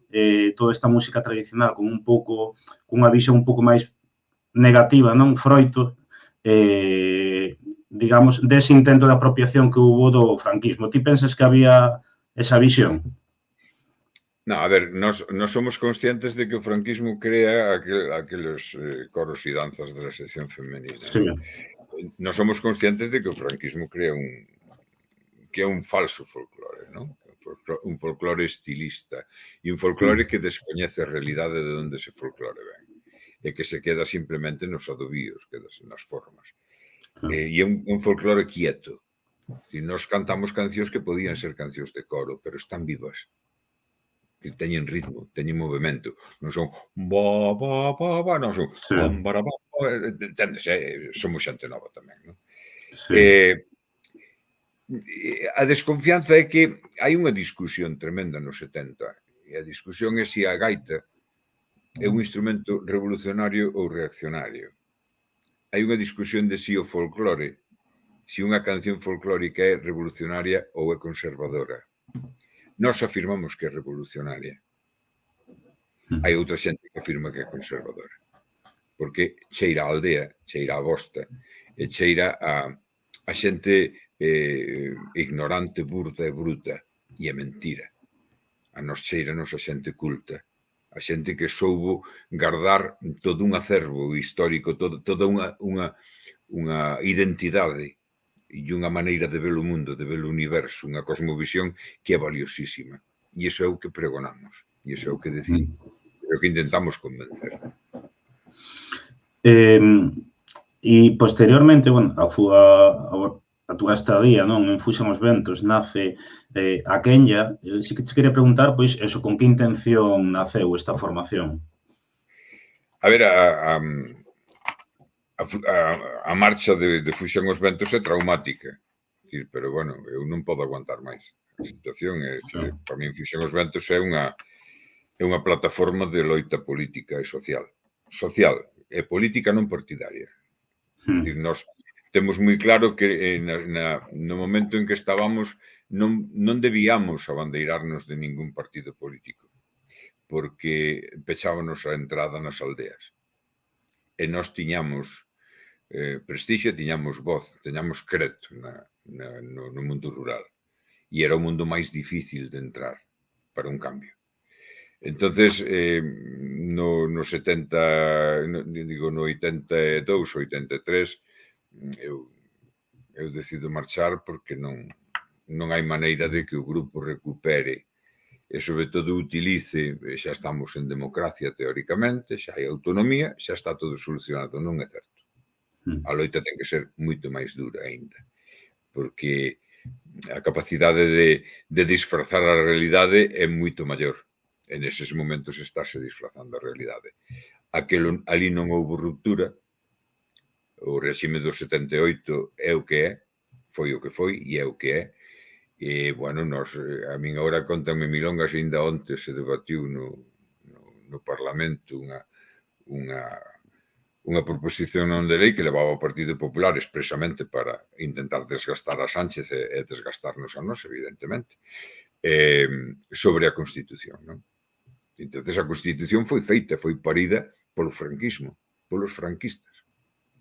toda esta música tradicional con un pouco, cunha visión un pouco máis negativa, non? Froito, digamos, dese intento de apropiación que hubo do franquismo. Ti pensas que había esa visión? Non, a ver, nós somos conscientes de que o franquismo crea aqueles coros e danzas de la sección femenina. Sí. Nós somos conscientes de que o franquismo crea un falso folclore, non? Un folclore estilista e un folclore que descoñece a realidade de onde ese folclore ven e que se queda simplemente nos adobios, quedase nas formas. E é un folclore quieto. E nós cantamos cancións que podían ser cancións de coro, pero están vivas. que teñen ritmo, teñen movimento, non son ba, ba, ba, ba, non son bam, bara, ba, entendes? Somos xente nova tamén, non? A desconfianza é que hai unha discusión tremenda nos 70, e a discusión é se a gaita é un instrumento revolucionario ou reaccionario. Hai unha discusión de se o folclore, se unha canción folclórica é revolucionaria ou é conservadora. Nós afirmamos que é revolucionaria. Hai outra xente que afirma que é conservadora. Porque cheira a aldea, cheira a bosta, e cheira a xente ignorante, burda e bruta. E é mentira. A nos cheira-nos a xente culta. A xente que soubo guardar todo un acervo histórico, toda unha identidade e unha maneira de ver o mundo, de ver o universo, unha cosmovisión que é valiosísima. E iso é o que pregonamos. E iso é o que decimos. É o que intentamos convencer. E posteriormente, bueno, a túa estadía, non, en Fuxan os Ventos nace a Kenya. Si que te quería preguntar, pois, eso, con que intención naceu esta formación? A ver, a marcha de Fuxan os Ventos é traumática, pero, bueno, eu non podo aguantar máis. A situación é, para min, Fuxan os Ventos é unha plataforma de loita política e social. Social e política non partidaria. Nós temos moi claro que no momento en que estábamos non debíamos abandeirarnos de ningún partido político, porque pechábanos a entrada nas aldeas. E nós tiñamos prestixio, tiñamos voz, tiñamos creto no mundo rural. E era o mundo máis difícil de entrar para un cambio. Entonces, no 82, 83, eu decido marchar porque non hai maneira de que o grupo recupere e, sobre todo, utilice, xa estamos en democracia teóricamente, xa hai autonomía, xa está todo solucionado. Non é certo. A loita ten que ser moito máis dura aínda, porque a capacidade de disfrazar a realidade é moito maior. E neses momentos estáse disfrazando a realidade. Ali non houve ruptura, o réxime do 78 é o que é, foi o que foi e é o que é. E, bueno, a min agora contanme milongas, ainda onte se debatiu no Parlamento unha proposición non de lei que levaba ao Partido Popular expresamente para intentar desgastar a Sánchez e desgastarnos a nós, evidentemente, sobre a Constitución, non? Entonces, a Constitución foi feita, foi parida polo franquismo, polos franquistas.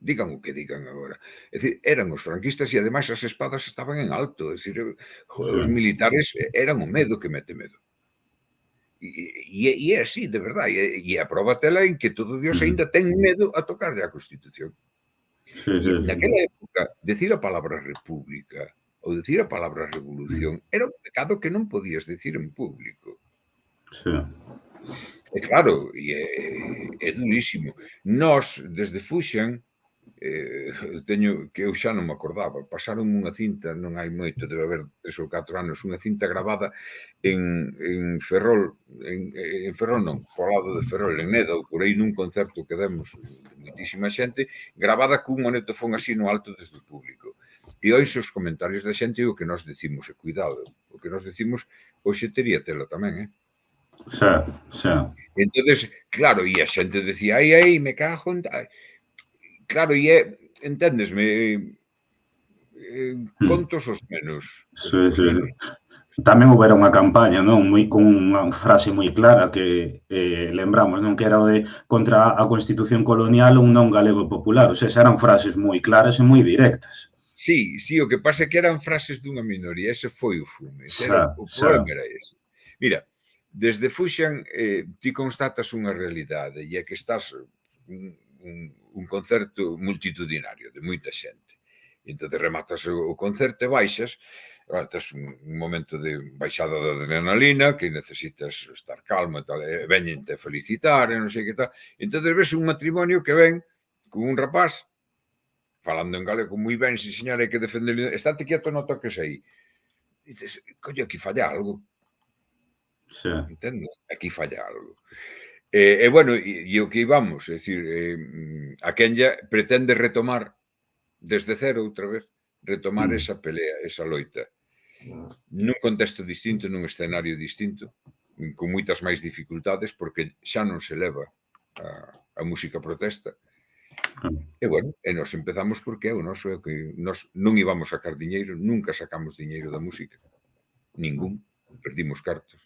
Digan o que digan agora. É dicir, eran os franquistas e, ademais, as espadas estaban en alto. É dicir, os militares eran o medo que mete medo. E é así, de verdade. E a proba tela en que todo Dios ainda ten medo a tocarlle a Constitución. Naquela época, decir a palabra república ou decir a palabra revolución era un pecado que non podías decir en público. E claro, é durísimo. Nós, desde Fuxan, teño que eu xa non me acordaba, pasaron unha cinta, non hai moito, debe haber 3 ou 4 anos, unha cinta grabada en Ferrol, en Ferrol non, por lado de Ferrol, en Neda, ou por aí nun concerto que demos de moitísima xente, grabada cun monetofón así no alto desde o público. E hoxe os comentarios da xente o que nós decimos, e cuidado, o que nós decimos hoxe tería tela tamén, Entonces, claro, e a xente decía, ai, me cago en... Claro, e enténdesme, contos os menos. Tamén houbera unha campaña, non, con unha frase moi clara que lembramos, non, que era o de contra a Constitución colonial un non galego popular. O sea, eran frases moi claras e moi directas. Sí, o que pasa é que eran frases dunha minoría, ese foi o fume, o problema era ese. Mira, desde Fuxan ti constatas unha realidade e é que estás un concerto multitudinario de moita xente. E entón rematas o concerto e baixas, tes un momento de baixada da adrenalina que necesitas estar calma e tal, e veñente a felicitar e non sei que tal. Entón ves un matrimonio que ven con un rapaz falando en galego moi ben, si señora, hai que defender, estate quieto, non toques aí. Dices, coño, aquí falla algo. Sí. Entendo? Aquí falla algo. E bueno, e o que íbamos, é dicir, a Kenya pretende retomar desde cero outra vez, retomar esa pelea, esa loita, nun contexto distinto, nun escenario distinto, con moitas máis dificultades, porque xa non se leva a música protesta. E bueno, e nos empezamos porque é o noso, é o que nos non íbamos sacar diñeiro, nunca sacamos diñeiro da música, ningún, perdimos cartos.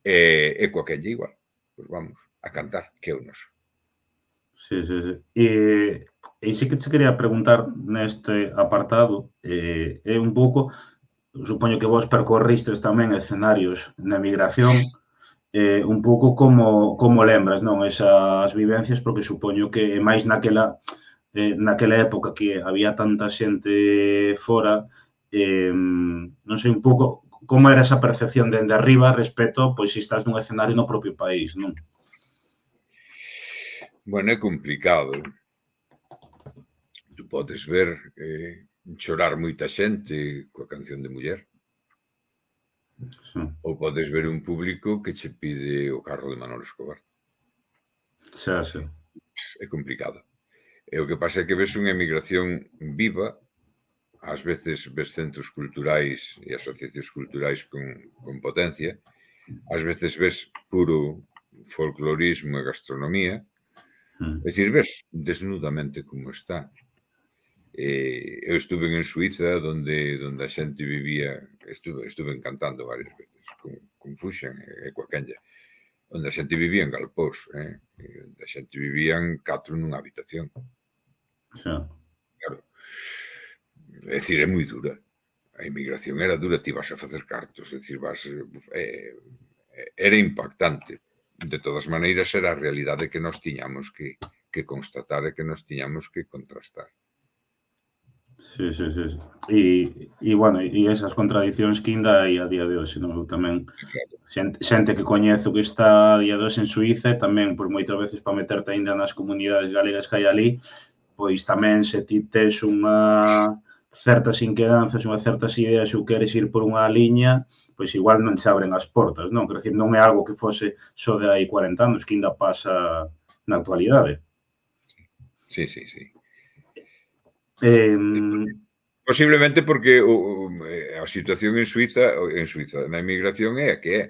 E coa Kenya igual, pois vamos a cantar, que é o noso. Sí, sí, sí. E sí que che quería preguntar neste apartado, é un pouco, supoño que vos percorristes tamén escenarios na emigración, un pouco como lembras, non, esas vivencias, porque supoño que máis naquela época que había tanta xente fora, non sei un pouco como era esa percepción dende arriba respecto, pois, se estás nun escenario no propio país, non? Bueno, é complicado. Tu podes ver chorar moita xente coa canción de Muller. Sí. Ou podes ver un público que che pide o carro de Manolo Escobar. Xa, xa. É complicado. E o que pasa é que ves unha emigración viva, ás veces ves centros culturais e asociacións culturais con potencia, ás veces ves puro folclorismo e gastronomía, é dicir, ves desnudamente como está. Eu estuve en Suiza onde a xente vivía, estuve encantando varias veces con Fuxen e coa Kenya, onde a xente vivía en galpós, onde a xente vivía en 4 nunha habitación. Xa. Claro. É dicir, é moi dura. A inmigración era dura, ti vas a facer cartos, é dicir, era impactante. De todas maneiras, era a realidade que nós tiñamos que constatar e que nós tiñamos que contrastar. Sí, sí, sí. E bueno, e esas contradicións que ainda hai a día de hoxe, non? Eu tamén, xente que coñezo que está a día de hoxe en Suíza e tamén, pois, moitas veces para meterte aínda nas comunidades galegas que hai ali, pois tamén se ti tes unha certas inquedanzas, unhas certas ideas ou queres ir por unha liña, pois igual non che abren as portas, non? Quero dicir, non é algo que fose só de hai 40 anos, que ainda pasa na actualidade. Sí, sí, sí. Posiblemente porque a situación en Suiza, na emigración é a que é.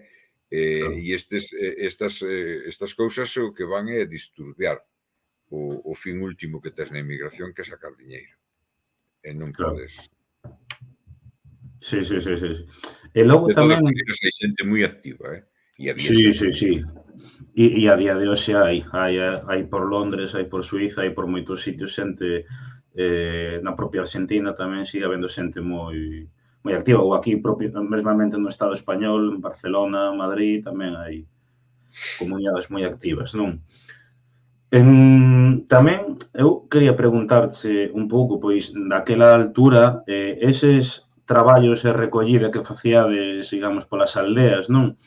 E estas cousas o que van é disturbiar o fin último que tes na emigración, que é sacar diñeiro. E non podes. Sí, sí, sí, sí. E logo tamén... De todas maneiras, hai xente moi activa, Sí, sí, sí. E a día de hoxe hai por Londres, hai por Suiza, hai por moitos sitios xente, na propia Argentina tamén sigue habendo xente moi activa, ou aquí mesmamente no Estado español, en Barcelona, Madrid, tamén hai comunidades moi activas, non? Tamén eu quería preguntarche un pouco, pois, daquela altura, eses traballos e recollida que facíades, digamos, polas aldeas, non?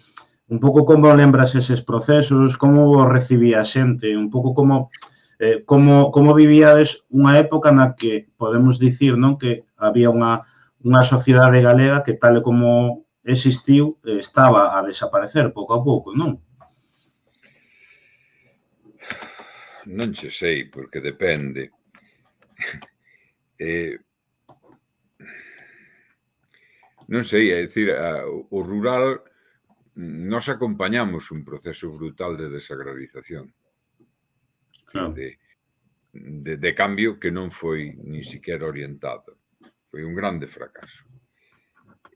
Un pouco como lembras eses procesos, como recibía a xente, un pouco como vivíades unha época na que podemos dicir, non, que había unha sociedade galega que tal e como existiu estaba a desaparecer pouco a pouco, non? Non che sei, porque depende. Non sei, é dicir, o rural, nós acompañamos un proceso brutal de desagrarización. Claro. De cambio que non foi nin siquiera orientado. Foi un grande fracaso.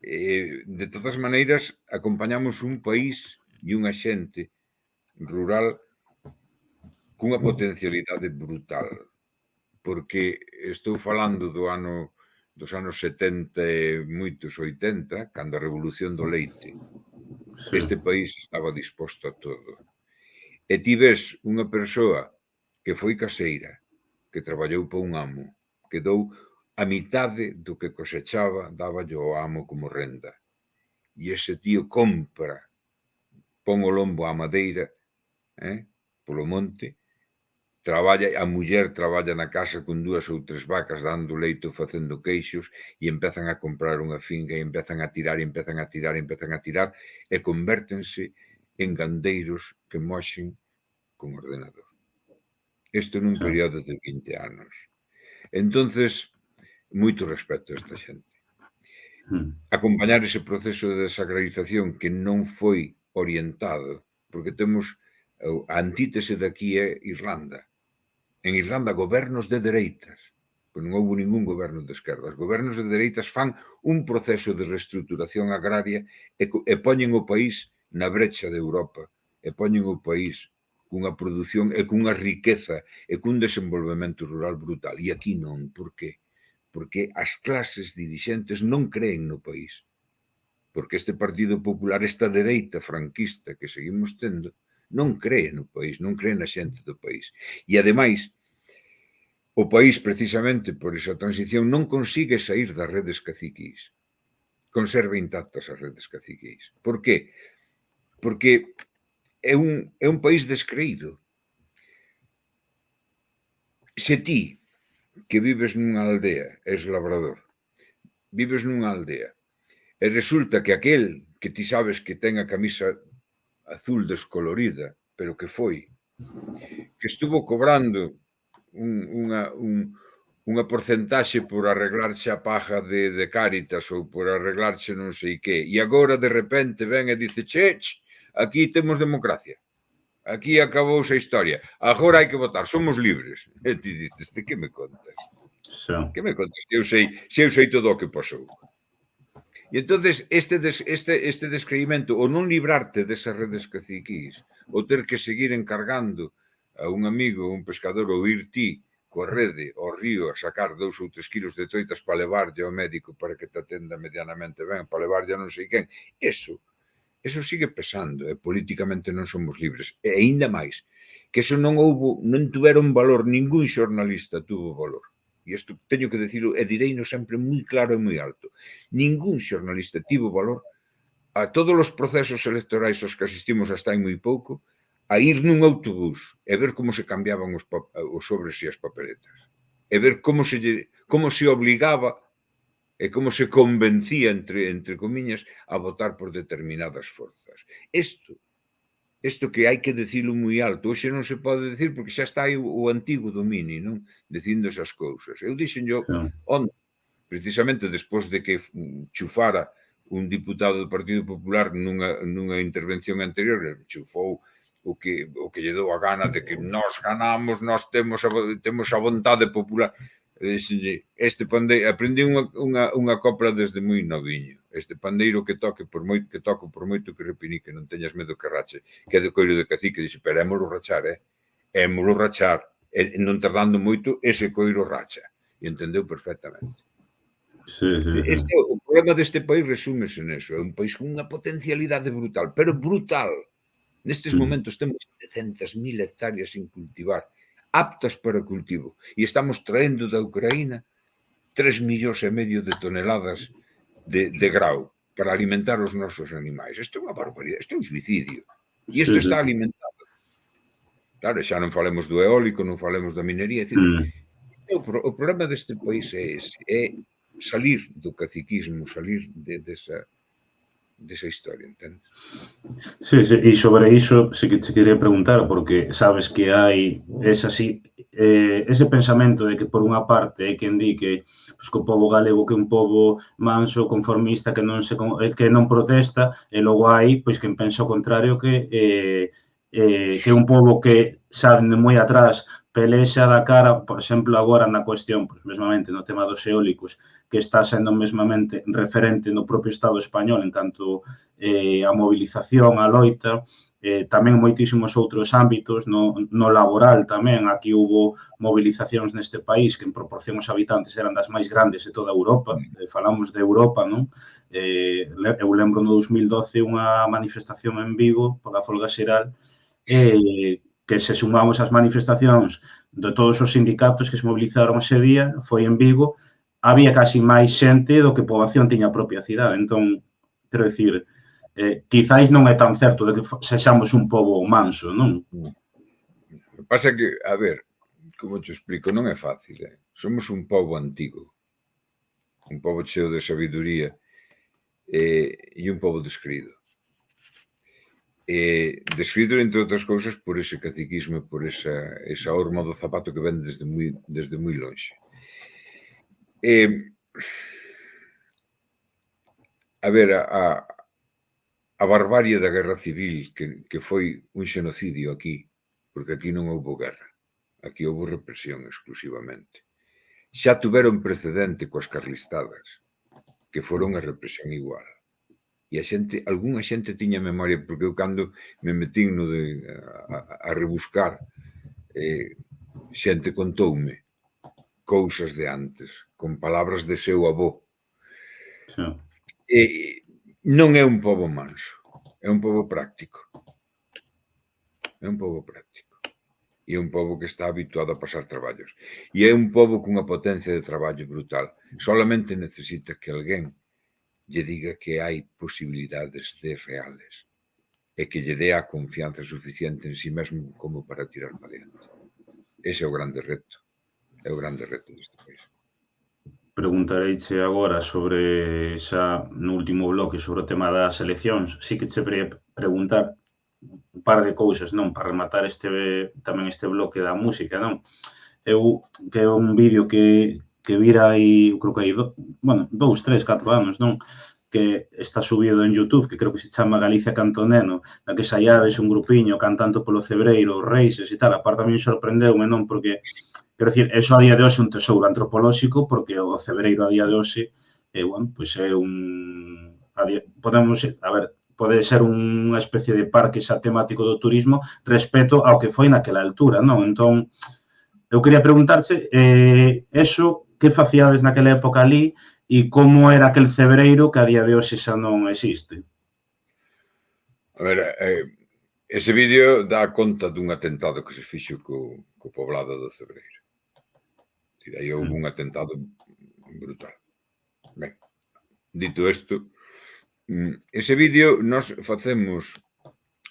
De todas maneiras, acompañamos un país e unha xente rural cunha potencialidade brutal, porque estou falando dos anos 70 e moitos 80, cando a revolución do leite. Sí. Este país estaba disposto a todo. E ti ves unha persoa que foi caseira, que traballou para un amo, que dou a mitade do que cosechaba, dáballe ao amo como renda. E ese tío compra, pon o lombo á madeira, polo monte, traballa, a muller traballa na casa con 2 ou 3 vacas dando leite ou facendo queixos e empezan a comprar unha finca e empezan a tirar e convértense en gandeiros que moxen con ordenador. Isto nun período de 20 anos. Entonces, moito respeto a esta xente. Acompañar ese proceso de desagrarización que non foi orientado, porque temos a antítese daqui é Irlanda. En Irlanda, gobernos de dereitas, pois non houve ningún goberno de esquerdas. Gobernos de dereitas fan un proceso de reestruturación agraria e poñen o país na brecha de Europa, e poñen o país cunha produción e cunha riqueza e cun desenvolvemento rural brutal. E aquí non. Por qué? Porque as clases dirixentes non creen no país. Porque este Partido Popular, esta dereita franquista que seguimos tendo, non cree no país, non cree na xente do país. E, ademais, o país, precisamente por esa transición, non consigue sair das redes caciquís. Conserva intactas as redes caciquís. Por qué? Porque é un país descreído. Se ti, que vives nunha aldea, és labrador, vives nunha aldea, e resulta que aquel que ti sabes que ten a camisa azul descolorida, pero que foi, que estuvo cobrando unha porcentaxe por arreglarse a paja de Cáritas ou por arreglarse non sei que, e agora de repente ven e dice, che, aquí temos democracia, aquí acabouse a historia, agora hai que votar, somos libres. E ti dices, de que me contas? Que me contas? Se eu sei todo o que pasou. E entonces este descreimento, o non librarte desas redes caciquís, o ter que seguir encargando a un amigo, un pescador, ou ir ti coa rede ao río a sacar 2 ou 3 kilos de troitas para levarlle ao médico para que te atenda medianamente ben, para levarlle a non sei quen, eso sigue pesando, e políticamente non somos libres. E aínda máis, que eso non tuveron valor, ningún xornalista tuvo valor. E isto teño que dicilo e direino sempre moi claro e moi alto. Ningún xornalista tivo valor a todos os procesos electorais aos que asistimos hasta hai moi pouco, a ir nun autobús e ver como se cambiaban os sobres e as papeletas. E ver como se obligaba e como se convencía, entre comiñas, a votar por determinadas forzas. Isto que hai que dicilo moi alto, hoxe non se pode dicir porque xa está aí o antigo dominio, non? Dicindo esas cousas. Eu dixenllo onde, precisamente despois de que chufara un diputado do Partido Popular nunha intervención anterior, chufou o que lle dou a gana de que nós ganamos, nós temos a vontade popular. Aprendi unha copla desde moi noviño. Este pandeiro que toco, por moito que repinique, non teñas medo que rache, que é de coiro de cacique, dixe, pero émolo rachar, émolo rachar, e non tardando moito, ese coiro racha. E entendeu perfectamente. O problema deste país resúmese neso, é un país con unha potencialidade brutal, pero brutal. Nestes momentos temos 700.000 hectáreas sin cultivar, aptas para cultivo, e estamos traendo da Ucraína 3,5 millóns de toneladas de grau para alimentar os nosos animais. Isto é unha barbaridade, isto é un suicidio. E isto está alimentado. Claro, xa non falemos do eólico, non falemos da minería. O problema deste país é ese, é salir do caciquismo, salir desa historia, entendes? Sí, e sobre iso sí que te quería preguntar, porque sabes que hai ese pensamento de que por unha parte hai quen di que o pobo galego que é un pobo manso, conformista, que non protesta, e logo hai quen pensa o contrario, que é un pobo que sabe de moi atrás pelexa da cara, por exemplo, agora na cuestión, mesmamente no tema dos eólicos, que está sendo mesmamente referente no propio Estado español en canto a movilización, a loita, tamén moitísimos outros ámbitos, no laboral tamén, aquí hubo movilizacións neste país que en proporción aos habitantes eran das máis grandes de toda Europa, falamos de Europa, non? Eu lembro no 2012 unha manifestación en Vigo pola folga xeral, que se sumamos as manifestacións de todos os sindicatos que se movilizaron ese día, foi en Vigo, había casi máis xente do que poboación tiña a propia cidade. Entón, quero dicir, quizáis non é tan certo de que sexamos un pobo manso, non? Pasa que, a ver, como te explico, non é fácil, Somos un pobo antigo, un pobo cheo de sabiduría e un pobo descrido. descrito, entre outras cousas, por ese caciquismo, por esa horma do zapato que ven desde moi lonxe. A ver, a barbarie da guerra civil, que foi un xenocidio aquí, porque aquí non houbo guerra, aquí houbo represión exclusivamente. Xa tuveron precedente coas carlistadas, que foron a represión igual. E algunha xente tiña memoria, porque eu cando me metín a rebuscar, xente contoume cousas de antes, con palabras de seu avó. Non é un pobo manso, é un pobo práctico. É un pobo práctico. E é un pobo que está habituado a pasar traballos. E é un pobo cunha potencia de traballo brutal. Solamente necesita que alguén lle diga que hai posibilidades reales e que lle dé a confianza suficiente en si mesmo como para tirar para diante. Ese é o grande reto. É o grande reto deste país. Preguntareiche agora sobre xa no último bloque sobre o tema das eleccións. Sí que che preguntar un par de cousas, non? Para rematar tamén este bloque da música, non? Eu, que é un vídeo que vira aí, creo que hai 2, 3, 4 anos, non? Que está subido en YouTube, que creo que se chama Galicia Cantoneno, na que saíades un grupiño cantando polo Cebreiro, os Reixes e tal. A parte a mí sorprendeume, non? Porque, quero dicir, eso a día de hoxe é un tesouro antropolóxico, porque o Cebreiro a día de hoxe, bueno, pois é un... pode ser unha especie de parque xa temático do turismo respecto ao que foi naquela altura, non? Entón, eu quería preguntarche, eso, que facíades naquela época ali e como era aquel Cebreiro que a día de hoxe xa non existe? A ver, ese vídeo dá conta dun atentado que se fixo co poblado do Cebreiro. Aí houve un atentado brutal. Ben, dito isto, ese vídeo nós facemos,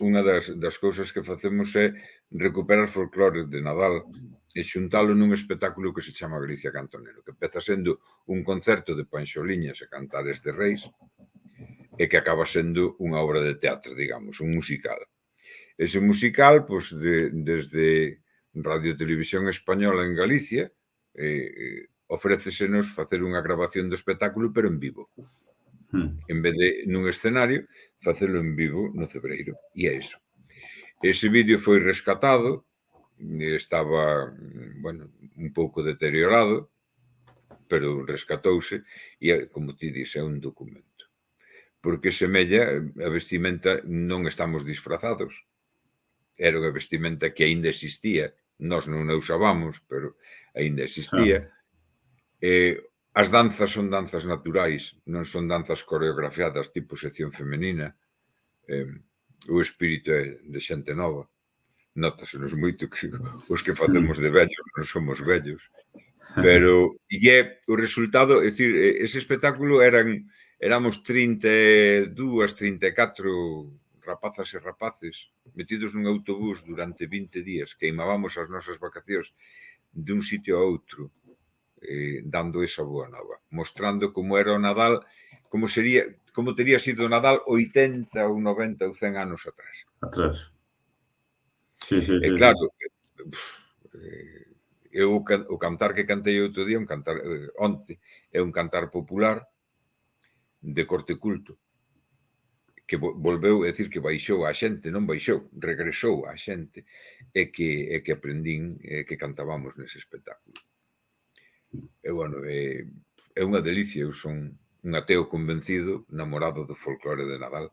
unha das cousas que facemos é recuperar folclore de Nadal e xuntalo nun espectáculo que se chama Galicia Cantonero, que empeza sendo un concerto de panxoliñas e cantares de reis e que acaba sendo unha obra de teatro, digamos, un musical. Ese musical, pois, desde Radio Televisión Española en Galicia, ofrécesenos facer unha grabación do espectáculo, pero en vivo. En vez de nun escenario, facelo en vivo no Cebreiro. E é iso. Ese vídeo foi rescatado, estaba, bueno, un pouco deteriorado, pero rescatouse, e, como ti dis, é un documento. Porque semella, a vestimenta, non estamos disfrazados. Era unha vestimenta que aínda existía, nós non a usábamos, pero aínda existía. As danzas son danzas naturais, non son danzas coreografiadas tipo sección femenina. O espírito é de xente nova. Nótasenos moito que os que facemos de vellos non somos vellos. Pero, e é o resultado, é dicir, ese espectáculo éramos 32, 34 rapazas e rapaces metidos nun autobús durante 20 días, queimábamos as nosas vacacións dun sitio a outro, dando esa boa nova, mostrando como era o Nadal, como teria sido o Nadal 80 ou 90 ou 100 anos atrás. Sí. Claro, eu o cantar que cantei outro día, onte, é un cantar popular de corte culto, que volveu, é dicir, que baixou a xente, non baixou, regresou a xente, e que aprendín que cantábamos nese espectáculo. E, bueno, é unha delicia, eu son un ateo convencido, namorado do folclore de Nadal.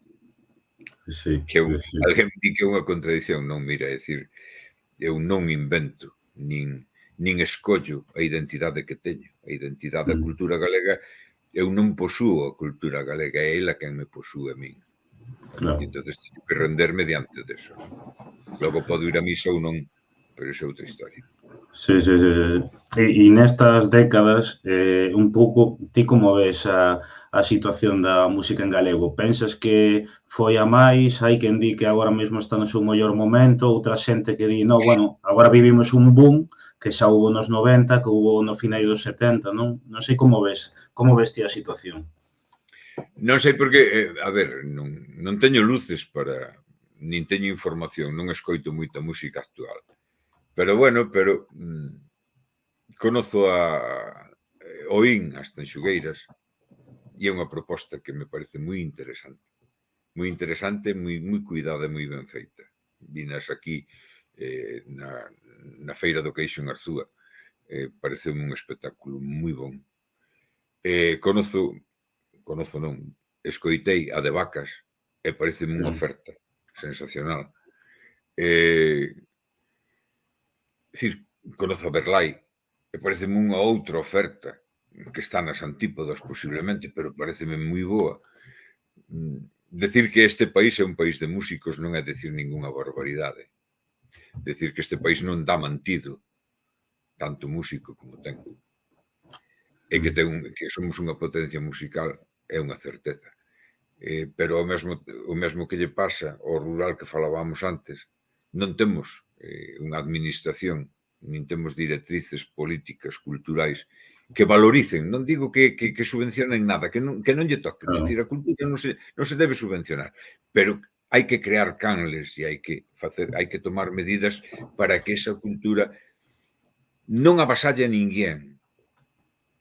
Que alguén di que é unha contradición, non, mira, é dicir, eu non invento, nin escollo a identidade que teño, a identidade da cultura galega. Eu non posúo a cultura galega, é ela quen me posúe a min. E entón teño que renderme diante deso. Logo podo ir a misa ou non, pero iso é outra historia. Sí. E nestas décadas, un pouco, ti como ves a situación da música en galego? Pensas que foi a máis? Hai quen di que agora mesmo está no seu mellor momento, outra xente que di, no, bueno, agora vivimos un boom que xa hubo nos 90, que hubo no final dos 70, non? Non sei como ves ti a situación. Non sei porque, a ver, non teño luces para nin teño información, non escoito moita música actual. Pero bueno, conozo oín as Tanxugueiras e é unha proposta que me parece moi interesante, moi cuidada e moi ben feita. Vinas aquí na Feira do Queixo en Arzúa, pareceu un espectáculo moi bon. Conozo non, escoitei a de Vacas e parece unha oferta sensacional. Dicir, conozo a Berlai e parece unha outra oferta que está nas antípodas posiblemente, pero pareceme moi boa. Decir que este país é un país de músicos non é decir ningunha barbaridade. Decir que este país non dá mantido tanto músico como ten. E que somos unha potencia musical é unha certeza. Pero o mesmo que lle pasa ao rural que falábamos antes, non temos unha administración, nin temos directrices políticas, culturais, que valoricen, non digo que subvencionen nada, que non lle toquen, é dicir, a cultura non se debe subvencionar, pero hai que crear canles e hai que tomar medidas para que esa cultura non avasalle a ninguén,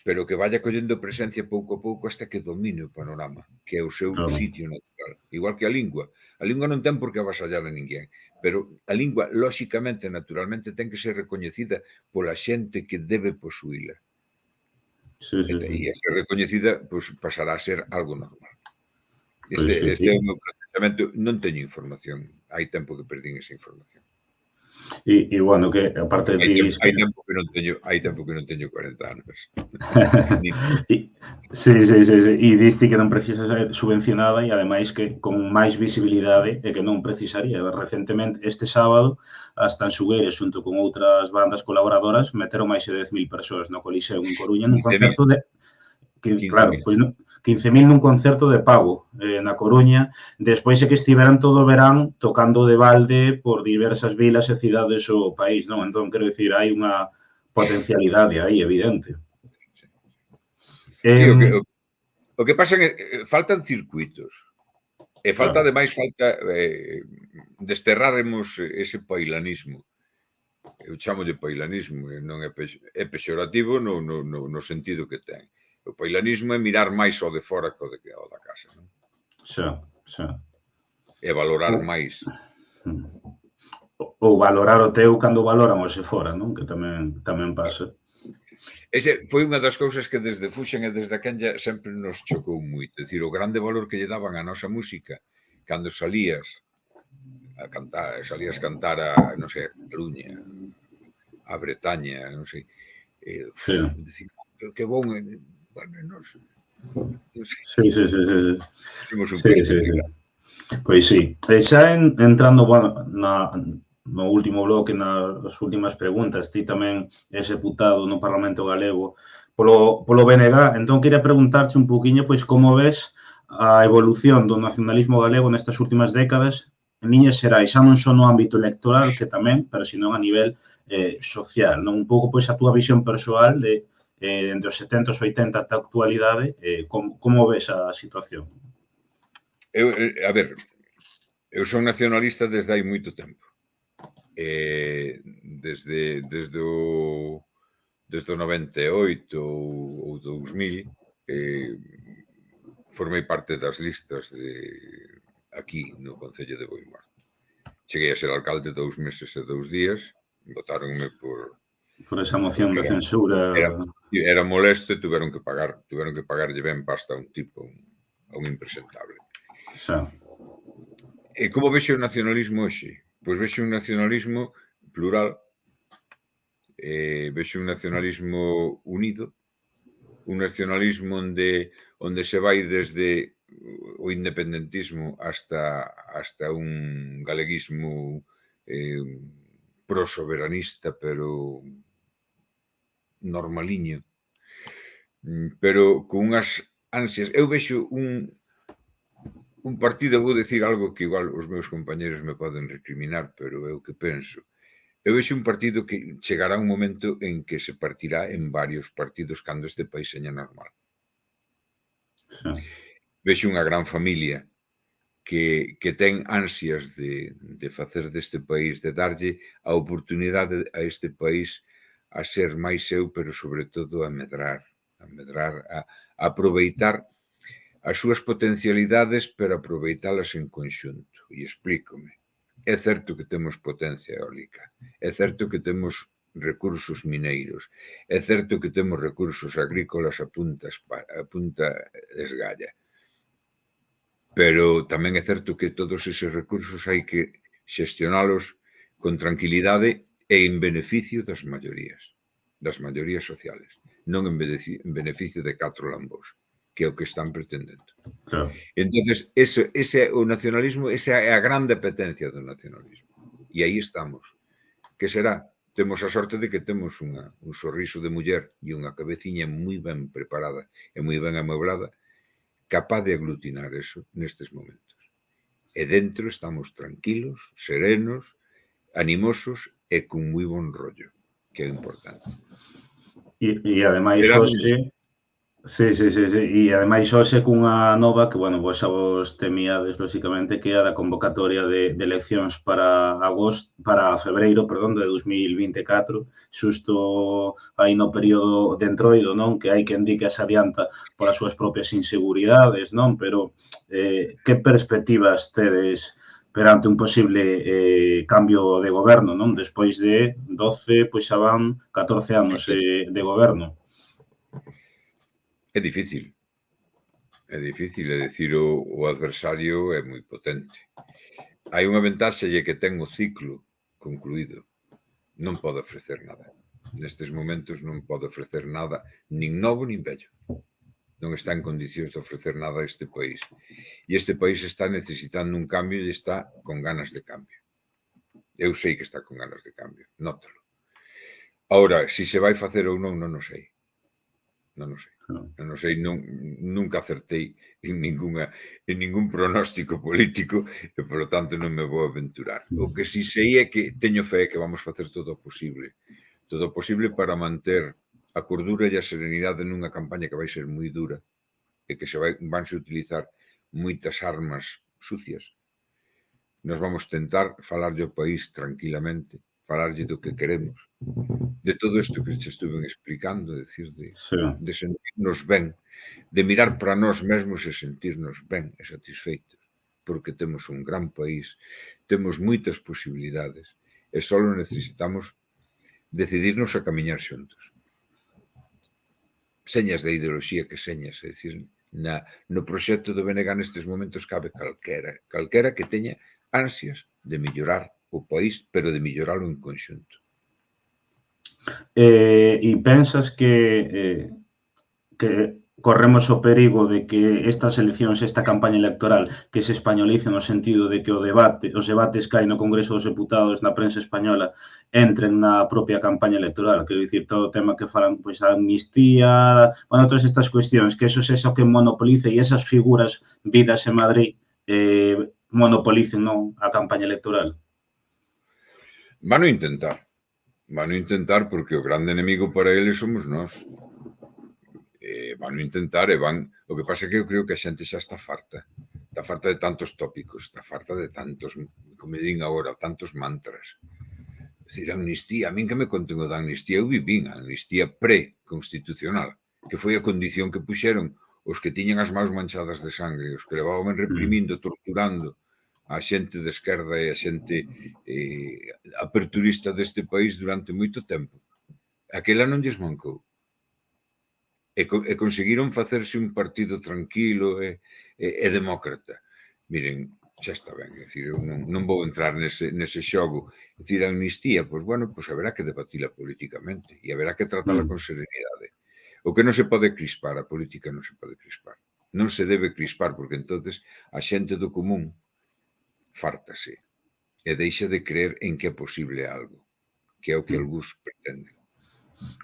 pero que vaya collendo presencia pouco a pouco hasta que domine o panorama, que é o seu sitio natural. Igual que a lingua. A lingua non ten por que avasallar a ninguén, pero a lingua, lóxicamente, naturalmente, ten que ser recoñecida pola xente que debe posuíla. E a ser recoñecida, pois, pasará a ser algo normal. Este é o meu planteamento. Non teño información. Hai tempo que perdín esa información. E, bueno, que aparte dis... Hai tempo que non teño 40 anos. Sí. E diste que non precisa ser subvencionada e, ademais, que con máis visibilidade e que non precisaría. Recentemente, este sábado, as Tanxugueiras, xunto con outras bandas colaboradoras, meteron máis de 10.000 persoas no Coliseo en Coruña, nun concerto de... Claro, pois 15.000 nun concerto de pago na Coruña, despois é que estiveran todo o verán tocando de balde por diversas vilas e cidades do país, non? Entón, quero dicir, hai unha potencialidade aí, evidente. Sí, o que pasa é que faltan circuitos. E ademais, falta desterraremos ese pailanismo. Eu chamo de pailanismo, non é pexorativo no sentido que ten. O pailanismo é mirar máis ao de fora que ao da casa, non? Xa. E valorar máis. Ou valorar o teu cando valoran o de fora, non? Que tamén pasa. Ese foi unha das cousas que desde Fuxen e desde a Kenya sempre nos chocou moito. É dicir, o grande valor que lle daban a nosa música cando salías cantar a, non sei, a Cataluña, a Bretaña, non sei. Dicir, que bon, bueno, non sei. Sí. Somos un país de vida. Pois sí. Xa entrando, bueno, no último bloque, nas últimas preguntas, ti tamén és deputado no Parlamento Galego polo BNG, entón queria preguntarche un poquinho, pois, como ves a evolución do nacionalismo galego nestas últimas décadas, en liñas xerais, xa non só no ámbito electoral, que tamén, pero senón a nivel social, non? Un pouco, pois, a túa visión persoal de entre os 70 e os 80 ata a actualidade, como ves a situación? A ver, eu son nacionalista desde hai moito tempo. Desde o 98 ou 2000, formei parte das listas de aquí no Concello de Boimar. Cheguei a ser alcalde 2 meses e 2 días, votáronme por esa moción de censura. Era molesto e tuveron que pagarlle ben pasta a un tipo, a un impresentable. Xa. E como vexo o nacionalismo hoxe? Pois vexo un nacionalismo plural, vexo un nacionalismo unido, un nacionalismo onde se vai desde o independentismo hasta un galeguismo prosoberanista, pero normaliño, pero con unhas ansias. Eu vexo un partido, vou dicir algo que igual os meus compañeros me poden recriminar, pero é o que penso. Eu vexo un partido que chegará un momento en que se partirá en varios partidos cando este país seña normal. Vexo unha gran familia que ten ansias de facer deste país, de darlle a oportunidade a este país a ser máis seu, pero sobre todo a medrar, a aproveitar as súas potencialidades, pero aproveitalas en conxunto. E explícome. É certo que temos potencia eólica, é certo que temos recursos mineiros, é certo que temos recursos agrícolas a punta esgalla, pero tamén é certo que todos eses recursos hai que xestionalos con tranquilidade e en beneficio das maiorías sociales, non en beneficio de 4 lambos, que é o que están pretendendo. Claro. Entonces, ese é o nacionalismo, esa é a grande apetencia do nacionalismo. E aí estamos. Que será? Temos a sorte de que temos un sorriso de muller e unha cabeciña moi ben preparada e moi ben amueblada, capaz de aglutinar eso nestes momentos. E dentro estamos tranquilos, serenos, animosos e con moi bon rollo, que é importante. E ademais hoxe... Sí. E ademais hoxe cunha nova que, bueno, vos xa vos temíades, lóxicamente, que é a da convocatoria de eleccións para febreiro, perdón, de 2024, xusto aí no período de entroido, non? Que hai quen di que se adianta polas súas propias inseguridades, non? Pero que perspectivas tedes perante un posible cambio de goberno, non? Despois de 12, pois xa van 14 anos de goberno. É difícil, é dicir, o adversario é moi potente. Hai unha ventaxe que ten o ciclo concluído, non pode ofrecer nada. Nestes momentos non pode ofrecer nada, nin novo nin vello. Non está en condicións de ofrecer nada a este país. E este país está necesitando un cambio e está con ganas de cambio. Eu sei que está con ganas de cambio, nótalo. Ahora, se se vai facer ou non, non o sei. Non o sei. Non o sei, nunca acertei en ningún pronóstico político e, por lo tanto, non me vou aventurar. O que si sei é que teño fe que vamos facer todo o posible para manter a cordura e a serenidade nunha campaña que vai ser moi dura e que vanse utilizar moitas armas sucias. Nos vamos tentar falarlle ao país tranquilamente, falarlle do que queremos, de todo isto que te estuve explicando, de sentirnos ben, de mirar para nós mesmos e sentirnos ben e satisfeitos, porque temos un gran país, temos moitas posibilidades e só necesitamos decidirnos a camiñar xuntos. Señas de ideoloxía que señas, é dicir, no proxecto do BNG nestes momentos cabe calquera que teña ansias de mellorar o país, pero de melloralo en conxunto. E pensas que corremos o perigo de que estas eleccións, esta campaña electoral, que se españolice no sentido de que os debates que hai no Congreso dos Deputados, na prensa española, entren na propia campaña electoral, quero dicir, todo o tema que falan, pois, a amnistía, bueno, todas estas cuestións, que eso é o que monopolice e esas figuras vidas en Madrid monopolicen, non, a campaña electoral. Van a intentar porque o grande enemigo para eles somos nós. Van a intentar e van... O que pasa é que eu creo que a xente xa está farta. Está farta de tantos tópicos, está farta de tantos, como din agora, tantos mantras. É dicir, a amnistía, a min que me conten o da amnistía, eu vivín a amnistía pre-constitucional, que foi a condición que puxeron os que tiñan as mãos manchadas de sangre, os que levaban reprimindo, torturando a xente de esquerda e a xente aperturista deste país durante moito tempo. Aquela non lles mancou. E conseguiron facerse un partido tranquilo e demócrata. Miren, xa está ben, é dicir, eu non vou entrar nese xogo. É dicir, a amnistía, pois, bueno, pois haberá que debatila políticamente e haberá que tratala con serenidade. O que non se pode crispar, a política non se pode crispar. Non se debe crispar, porque entonces a xente do común fártase e deixa de creer en que é posible algo, que é o que algúns pretenden.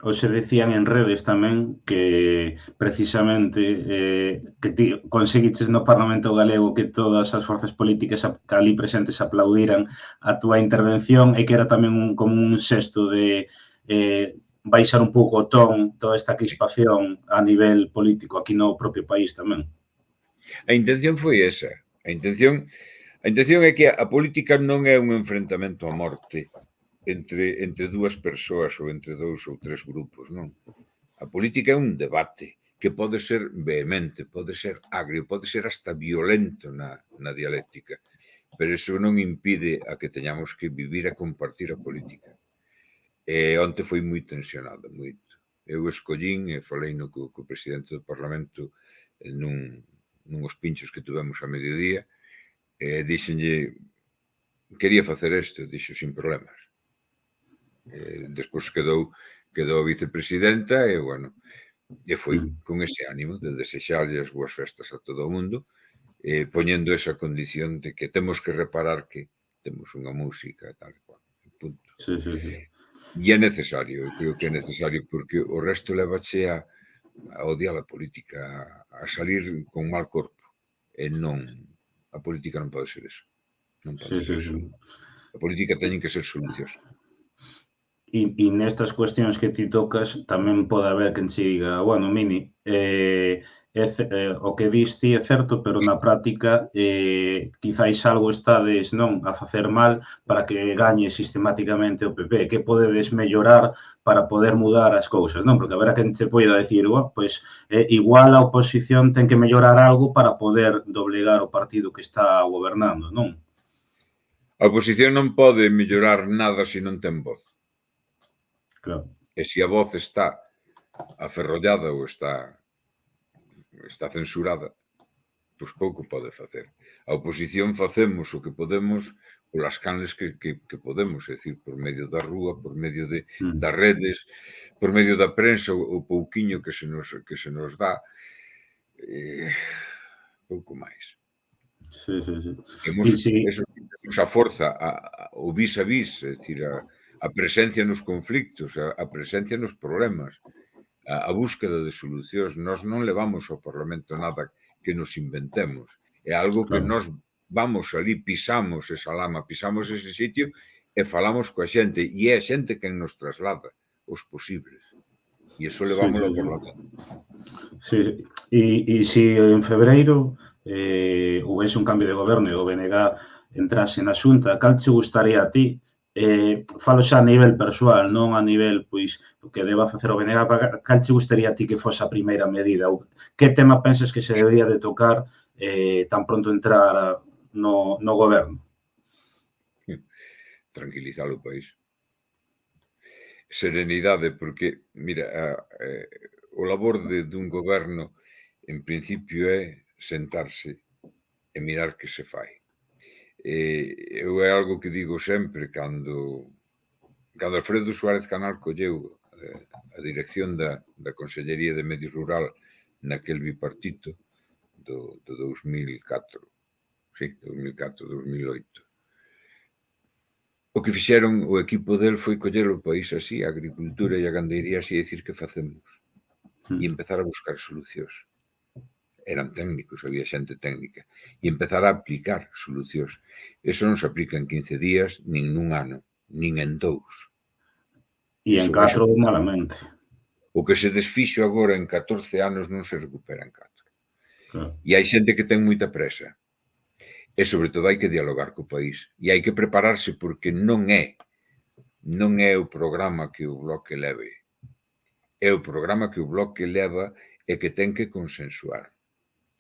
Hoxe decían en redes tamén que precisamente que ti conseguiches no Parlamento Galego que todas as forzas políticas que ali presentes aplaudiran a túa intervención e que era tamén como un xesto de baixar un pouco o ton toda esta crispación a nivel político aquí no propio país tamén. A intención foi esa. A intención é que a política non é un enfrentamento a morte entre dúas persoas ou entre 2 ou 3 grupos, non. A política é un debate que pode ser vehemente, pode ser agrio, pode ser hasta violento na dialéctica, pero iso non impide a que teñamos que vivir e compartir a política. E onte foi moi tensionada, moito. Eu escollín e falei co presidente do Parlamento nuns pinchos que tuvemos a mediodía, e díxenlle, quería facer isto, dixo, sin problemas. Despois quedou a vicepresidenta e, bueno, e foi con ese ánimo de desexarlle as boas festas a todo o mundo, poñendo esa condición de que temos que reparar que temos unha música, tal e cual, punto. Sí. E é necesario, eu creo que é necesario, porque o resto levache a odiar a política, a salir con mal corpo, e non, a política non pode ser eso. Non pode ser eso. A política teñen que ser solucións. E nestas cuestións que ti tocas tamén pode haber quen che diga, bueno, Mini, o que dis ti é certo, pero na práctica quizáis algo estades non a facer mal para que gañe sistemáticamente o PP, que podedes mellorar para poder mudar as cousas, non? Porque haberá quen che poida decir, pois igual a oposición ten que mellorar algo para poder doblegar o partido que está gobernando, non? A oposición non pode mellorar nada se non ten voz. Claro. E se a voz está aferrollada ou está censurada, pois pouco pode facer. A oposición facemos o que podemos polas canles que podemos, é dicir, por medio da rúa, por medio das redes, por medio da prensa, o pouquiño que se nos dá, pouco máis. Sí. Temos a forza, o vis a vis, é dicir, a presencia nos conflictos, a presencia nos problemas, a búsqueda de solucións. Nós non levamos ao Parlamento nada que nos inventemos. É algo que nós vamos ali, pisamos esa lama, pisamos ese sitio e falamos coa xente. E é a xente quen nos traslada os posibles. E iso levamos ao Parlamento. Sí. E se en febreiro houvese un cambio de goberno e o BNG entrase na Xunta, cal che gustaría a ti? Falo xa a nivel persoal, non a nivel, pois, o que deba facer o BNG, cal che gustaría a ti que fose a primeira medida? Ou que tema pensas que se debería de tocar tan pronto entrar no goberno? Tranquilizar o país. Serenidade, porque, mira, o labor dun goberno, en principio, é sentarse e mirar que se fai. Eu é algo que digo sempre cando Alfredo Suárez Canal colleu a dirección da Consellería de Medio Rural naquel bipartito do 2004, sí, 2004, 2008. O que fixeron o equipo del foi coller o país así, a agricultura e a gandeiría así, e dicir que facemos, e empezar a buscar solucións. Eran técnicos, había xente técnica, e empezar a aplicar solucións. Eso non se aplica en 15 días, nin nun ano, nin en 2. E en 4 malamente. O que se desfixo agora en 14 anos non se recupera en 4. Claro. E hai xente que ten moita presa. E, sobre todo, hai que dialogar co país. E hai que prepararse porque non é o programa que o Bloque leve. É o programa que o Bloque leva e que ten que consensuar.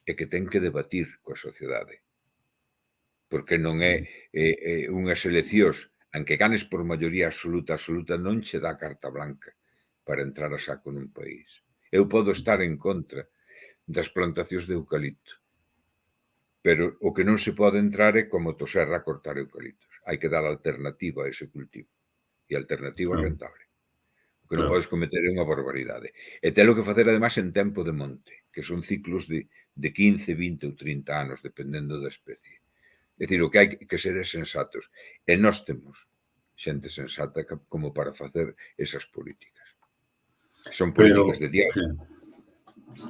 E que ten que debatir coa sociedade. Porque non é unhas eleccións en que ganes por maioría absoluta non che dá carta blanca para entrar a saco nun país. Eu podo estar en contra das plantacións de eucalipto, pero o que non se pode entrar é como motosserra a cortar eucaliptos. Hai que dar alternativa a ese cultivo. E alternativa rentable. O que non podes cometer é unha barbaridade. E telo que facer, además, en tempo de monte, que son ciclos de 15, 20 ou 30 anos, dependendo da especie. É dicir, o que hai que ser é sensatos. E nós temos xente sensata como para facer esas políticas. Son políticas de diálogo.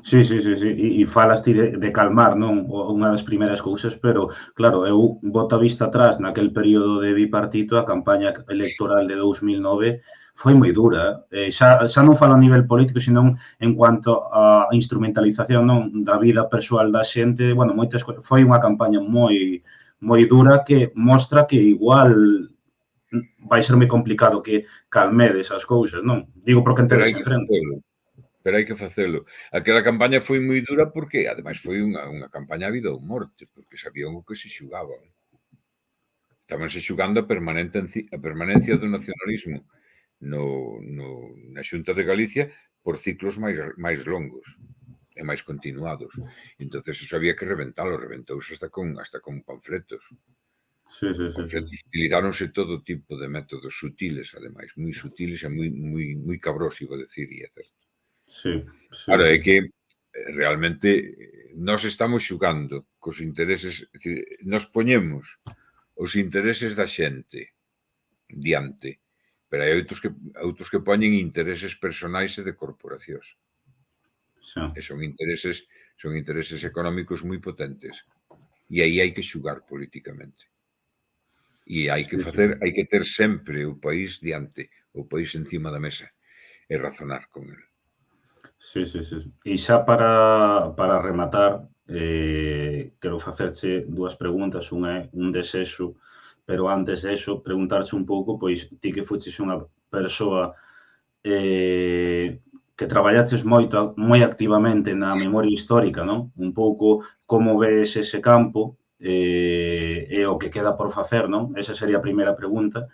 Sí, sí, sí, sí. E falas ti de calmar, non? Unha das primeiras cousas, pero, claro, eu boto a vista atrás naquel período de bipartito, a campaña electoral de 2009 foi moi dura. Xa non falo a nivel político, senón en cuanto á instrumentalización non da vida persoal da xente. Bueno, foi unha campaña moi dura que mostra que igual vai ser moi complicado que calmedes as cousas, non? Digo porque Pero entedes hai en que frente. facelo. Pero hai que facelo. Aquela campaña foi moi dura porque, ademais, foi unha campaña a vida ou morte, porque sabían o que se xugaban. Estabanse xugando a permanencia do nacionalismo na Xunta de Galicia por ciclos máis longos e máis continuados. Entonces, eso había que reventalo, reventouse hasta con panfletos. Sí, sí, Con sí, sí. panfletos utilizáronse todo tipo de métodos sutiles, ademais, moi sutiles e moi cabros, iba a decir, e é certo. Sí, sí, Claro, sí. é que realmente nós estamos xugando cos intereses, é dicir, nos poñemos os intereses da xente diante, pero hai outros que poñen intereses personais e de corporacións. Sí. E son intereses económicos moi potentes. E aí hai que xugar políticamente. E hai Sí, que sí. hai que ter sempre o país diante, o país encima da mesa e razonar con el. Sí, sí, sí. E xa para rematar, quero facerche dúas preguntas. Unha é un desexo, pero antes de eso, preguntarche un pouco, pois, ti que fuches unha persoa que traballaches moi activamente na memoria histórica, non? Un pouco como ves ese campo e o que queda por facer, non? Esa sería a primeira pregunta.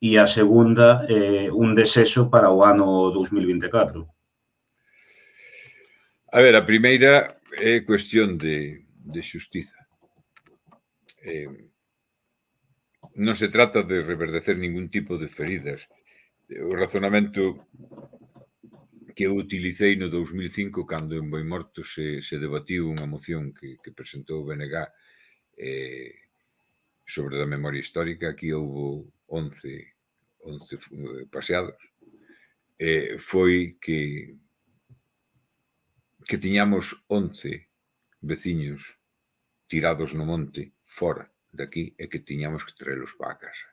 E a segunda, un desexo para o ano 2024. A ver, a primeira é cuestión de xustiza. Non se trata de reverdecer ningún tipo de feridas. O razonamento que eu utilicei no 2005 cando en Boimorto se debatiu unha moción que presentou o BNG sobre a memoria histórica. Aquí houbo 11 paseados. Foi que tiñamos 11 veciños tirados no monte fora daqui e que tiñamos que traelos para a casa.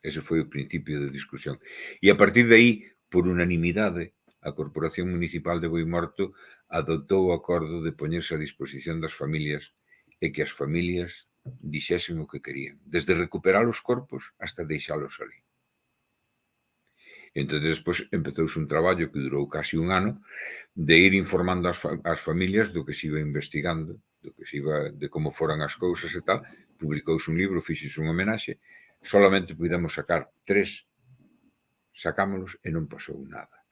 Ese foi o principio de discusión. E a partir de aí, por unanimidade, a Corporación Municipal de Boimorto adoptou o acordo de poñerse a disposición das familias e que as familias dixesen o que querían, desde recuperar os corpos hasta deixalos ali. Entón, despois, empezouse un traballo que durou casi un ano de ir informando as familias do que se iba investigando, de como foran as cousas e tal. Publicouse un libro, fixose unha homenaxe, solamente pudemos sacar 3, sacámolos e non pasou nada.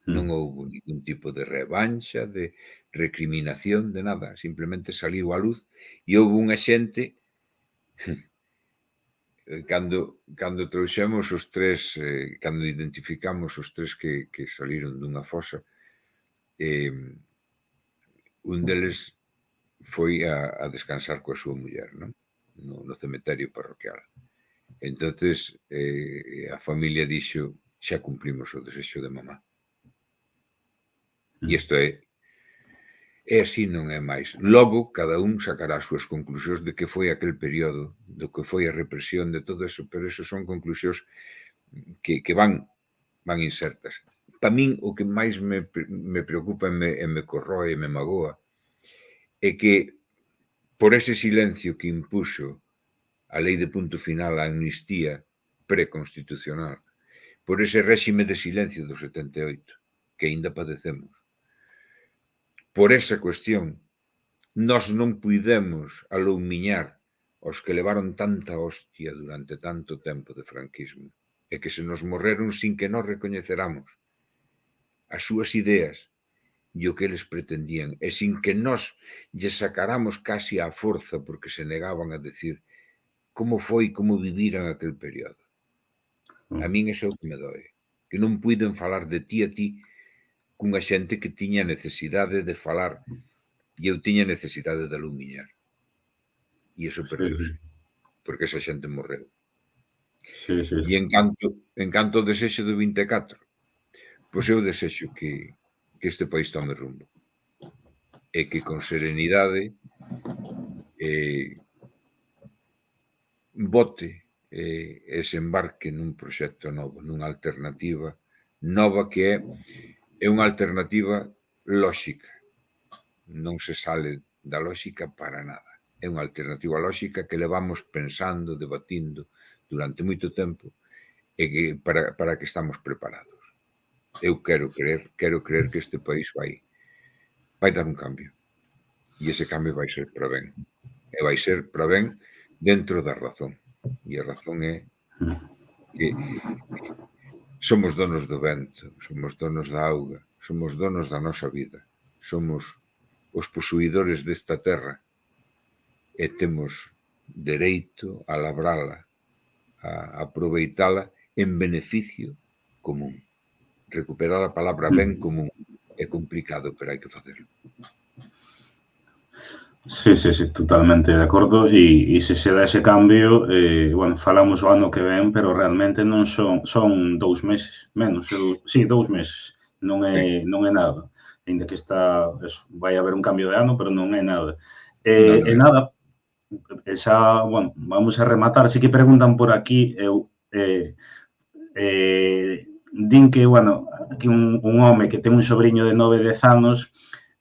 Non houbo ningún tipo de revanxa, de recriminación, de nada. Simplemente saliu á luz e houbo unha xente cando trouxemos os 3, cando identificamos os 3 que saliron dunha fosa, un deles foi a descansar coa súa muller, non? No cemiterio parroquial. Entonces, a familia dixo, xa cumprimos o desexo de mamá. E isto é así, non é máis. Logo, cada un sacará as súas conclusións de que foi aquel período, do que foi a represión, de todo eso, pero eso son conclusións que van insertas. Para min, o que máis me preocupa e me corroe e me magoa é que por ese silencio que impuxo a lei de punto final, a amnistía preconstitucional, por ese réxime de silencio do 78, que aínda padecemos, por esa cuestión, nós non puidemos aloumiñar os que levaron tanta hostia durante tanto tempo de franquismo e que se nos morreron sin que nós recoñeceramos as súas ideas e o que eles pretendían, e sin que nós lle sacáramos casi á forza porque se negaban a decir como foi, como viviran aquel período. A min ese é o que me doe, que non puiden falar de ti a ti cunha xente que tiña necesidade de falar e eu tiña necesidade de alumiñar. E iso perdeuse, porque esa xente morreu. Sí, sí, E en canto ao desexo do 24, pois eu desexo que este país tome rumbo e que con serenidade vote e se embarque nun proxecto novo, nunha alternativa nova que é unha alternativa lóxica. Non se sale da lóxica para nada. É unha alternativa lóxica que levamos pensando, debatindo durante moito tempo e que para que estamos preparados. Eu quero creer que este país vai dar un cambio. E ese cambio vai ser para ben. E vai ser para ben dentro da razón. E a razón é que somos donos do vento, somos donos da auga, somos donos da nosa vida, somos os posuidores desta terra e temos dereito a labrala, a aproveitala en beneficio común. Recuperar a palabra ben común é complicado, pero hai que facerlo. Sí, totalmente de acordo. E se dá ese cambio, bueno, falamos o ano que ven, pero realmente non son 2 meses, menos, 2 meses. Non é nada. Ainda que vai haber un cambio de ano, pero non é nada. E nada, xa, bueno, vamos a rematar. Así que preguntan por aquí, din que, bueno, que un home que ten un sobrinho de 9-10 anos,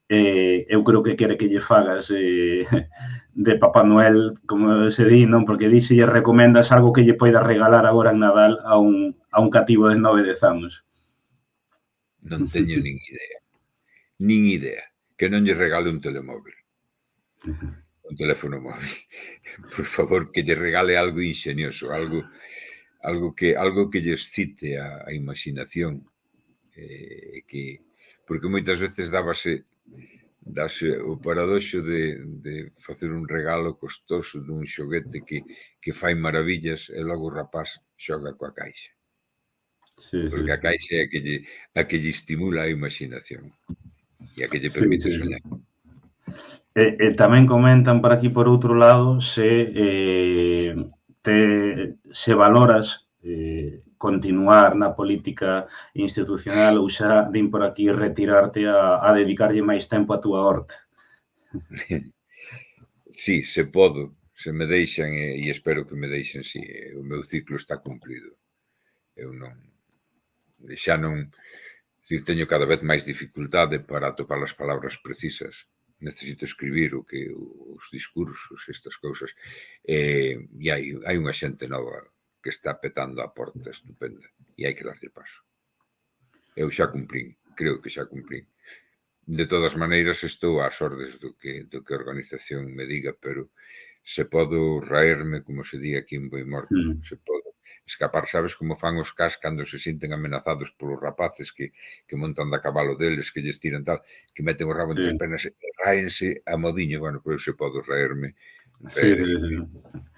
eu creo que quere que lle fagas de Papá Noel, como se di, non? Porque di se lle recomendas algo que lle poida regalar agora en Nadal a un cativo de 9-10 anos. Non teño nin idea. Que non lle regale un telemóvil. Un teléfono móvil. Por favor, que lle regale algo ingenioso, algo que lle excite a imaginación. Porque moitas veces dáse o paradoxo de facer un regalo costoso dun xoguete que fai maravillas e logo o rapaz xoga coa caixa. Porque a caixa é a que lle estimula a imaginación e a que lle permite soñar. E tamén comentan por aquí, por outro lado, se valoras continuar na política institucional ou xa din por aquí retirarte a dedicarlle máis tempo a túa horta. Sí, se podo, se me deixan e espero que me deixen, sí, o meu ciclo está cumprido. Eu xa non, teño cada vez máis dificultade para atopar as palabras precisas. Necesito escribir os discursos, estas cousas, e hai unha xente nova que está petando a porta estupenda e hai que darlle paso. Eu xa cumprín, creo que xa cumprín. De todas maneiras, estou ás ordes do que a organización me diga, pero se podo raerme, como se di aquí en Boimorto, se podo escapar, sabes como fan os cas cando se sinten amenazados polos rapaces que montan da cabalo deles, que lles tiran tal, que meten o rabo entre as pernas e ráense a modiño. Bueno, pois se podo raerme. Sí.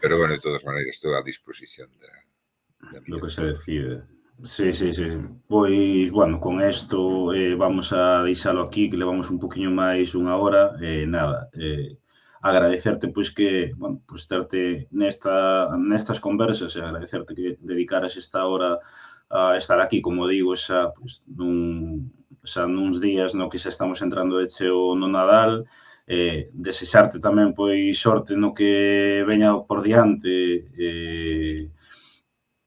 Pero, bueno, de todas maneiras, estou a disposición da do que se decide. Sí. Pois, bueno, con isto vamos a deixalo aquí, que levamos un poquinho máis unha hora. Nada, agradecerte pois que, bueno, pois terte nestas conversas e agradecerte que dedicaras esta hora a estar aquí, como digo, xa pois nuns días no que xa estamos entrando de cheo no Nadal. Desexarte tamén pois sorte no que veña por diante,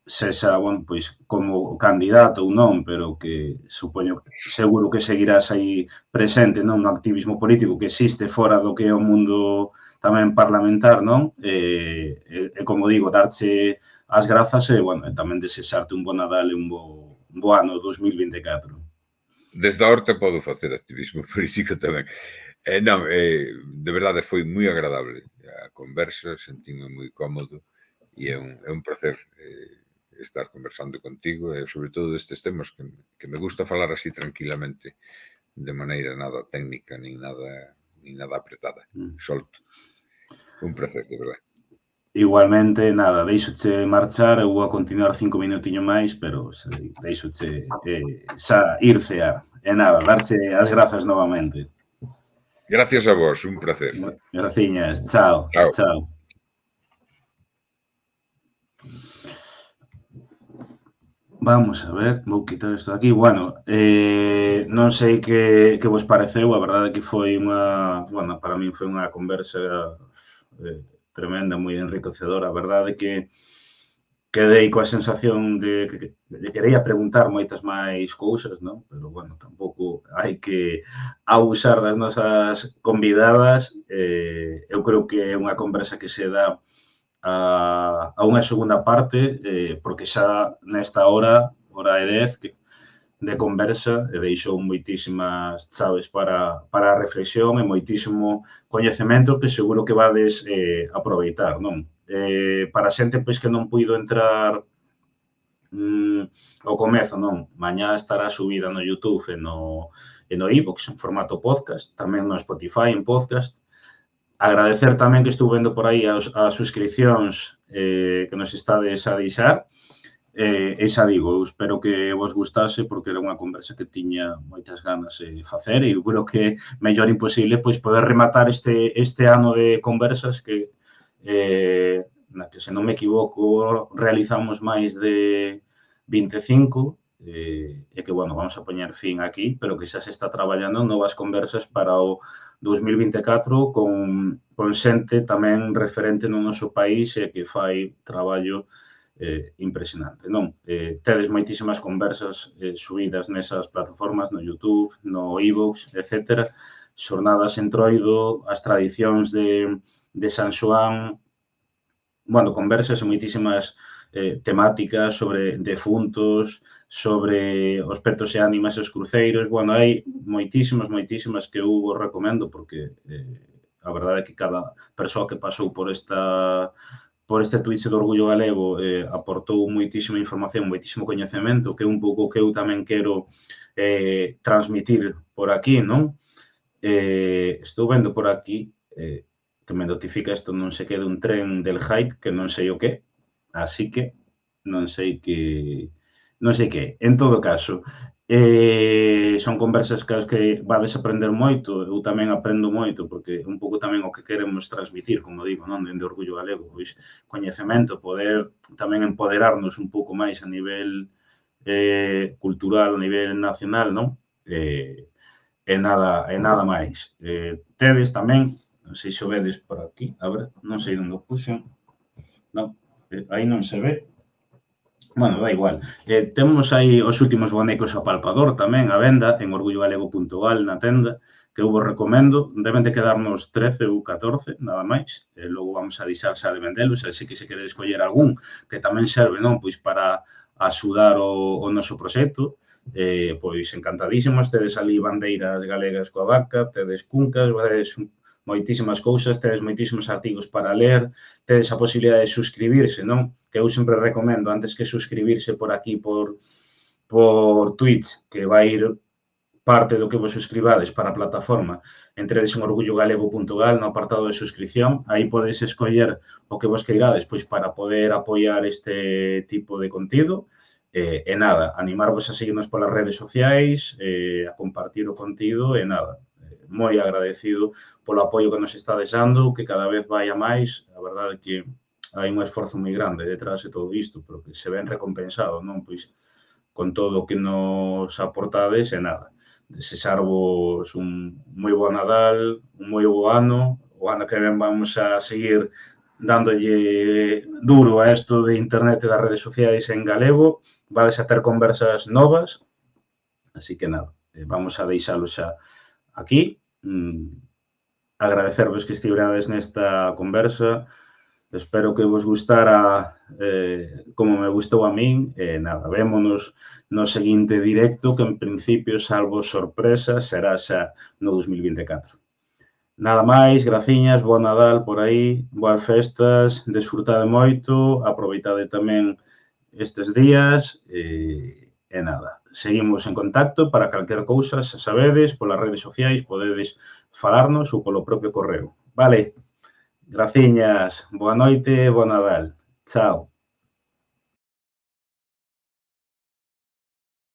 sexa, bueno, pois como candidato ou non, pero que supoño que seguro que seguirás aí presente, non, no activismo político que existe fora do que é o mundo tamén parlamentar, non? E como digo, darche as grazas e, bueno, tamén desexarte un bo Nadal e un bo ano 2024. Desde a horta podo facer activismo político tamén. Non, de verdade foi moi agradable a conversa, sentíme moi cómodo e é un placer estar conversando contigo e sobre todo destes temas que me gusta falar así tranquilamente, de maneira nada técnica nin nada apretada, solto. Un placer, de verdade. Igualmente, nada, deixoche marchar, eu vou a continuar 5 minutiños máis, pero deixoche xa ir cear. E nada, darche as grazas novamente. Gracias a vos, un placer. Graciñas, chao. Vamos a ver, vou quitar isto aquí. Bueno, non sei que vos pareceu, a verdade que foi bueno, para min foi unha conversa tremenda, moi enriquecedora. A verdade que quedei coa sensación de quería preguntar moitas máis cousas, non? Pero, bueno, tampouco hai que abusar das nosas convidadas. Eu creo que é unha conversa que se dá a unha segunda parte, porque xa nesta hora e 10 de conversa, e deixou moitísimas chaves para a reflexión e moitísimo coñecemento que seguro que vades aproveitar, non? Para a xente pois, que non puido entrar ao comezo, non? Mañá estará subida no YouTube e no iVoox en formato podcast, tamén no Spotify en podcast. Agradecer tamén que estou vendo por aí as suscripcións que nos estades a deixar. E xa digo, eu espero que vos gustase porque era unha conversa que tiña moitas ganas de facer e eu creo que mellor imposible pois poder rematar este ano de conversas que na que, se non me equivoco, realizamos máis de 25 e que, bueno, vamos a poñer fin aquí, pero que xa se está traballando novas conversas para o 2024 con xente tamén referente no noso país e que fai traballo impresionante, non? Tedes moitísimas conversas subidas nesas plataformas, no YouTube, no iVoox, etc. Xornadas en Troido, as tradicións de San Xoán, bueno, conversas e moitísimas temáticas sobre defuntos, sobre os petos e ánimas e os cruceiros. Bueno, hai moitísimas que eu vos recomendo porque a verdade é que cada persoa que pasou por este Twitch do Orgullo Galego aportou moitísima información, moitísimo coñecemento, que é un pouco que eu tamén quero transmitir por aquí, non? Estou vendo por aquí que me notifica isto, non sei que, de un tren del hype, que non sei o que, así que non sei que. En todo caso, son conversas que as que vades aprender moito, eu tamén aprendo moito, porque un pouco tamén o que queremos transmitir, como digo, non, dende Orgullo Galego, pois coñecemento, poder tamén empoderarnos un pouco máis a nivel cultural, a nivel nacional, non? E nada máis. Tedes tamén, non sei se o vedes por aquí, a ver, non sei onde o puxen, non, aí non se ve. Bueno, da igual. Temos aí os últimos bonecos a palpador tamén a venda en orgullogalego.gal na tenda, que eu vos recomendo. Deben de quedarnos 13 ou 14, nada máis. Logo vamos a deixar xa de vendelos, así que se queredes coller algún que tamén serve, non, pois para axudar o noso proxecto, pois encantadísimos. Tedes ali bandeiras galegas coa vaca, tedes cuncas, tedes moitísimas cousas, tedes moitísimos artigos para ler, tedes a posibilidade de suscribirse, non? Que eu sempre recomendo, antes que suscribirse por aquí, por Twitch, que vai ir parte do que vos suscribades para a plataforma, entredes en orgullogalego.gal no apartado de suscripción, aí podedes escoller o que vos queirades pois para poder apoiar este tipo de contido. E nada, animarvos a seguirnos polas redes sociais, a compartir o contido e nada, moi agradecido polo apoio que nos está deixando, que cada vez vai a máis. A verdade é que hai un esforzo moi grande detrás de todo isto, pero que se ven recompensado, non? Pois con todo o que nos aportades e nada. Desexarvos un moi bo Nadal, un moi bo ano. O ano que ven vamos a seguir dándolle duro a isto de internet e das redes sociais en galego. Vades a ter conversas novas, así que nada, vamos a deixalo xa aquí. Agradecervos que estibrades nesta conversa. Espero que vos gustara como me gustou a min. Nada, vémonos no seguinte directo, que en principio, salvo sorpresa, será xa no 2024. Nada máis, graciñas, bo Nadal por aí, boas festas, desfrutade moito, aproveitade tamén estes días e nada. Seguimos en contacto para calquer cousa, xa sabedes, polas redes sociais podedes falarnos ou polo propio correo. Vale, graciñas, boa noite e bo Nadal. Chao.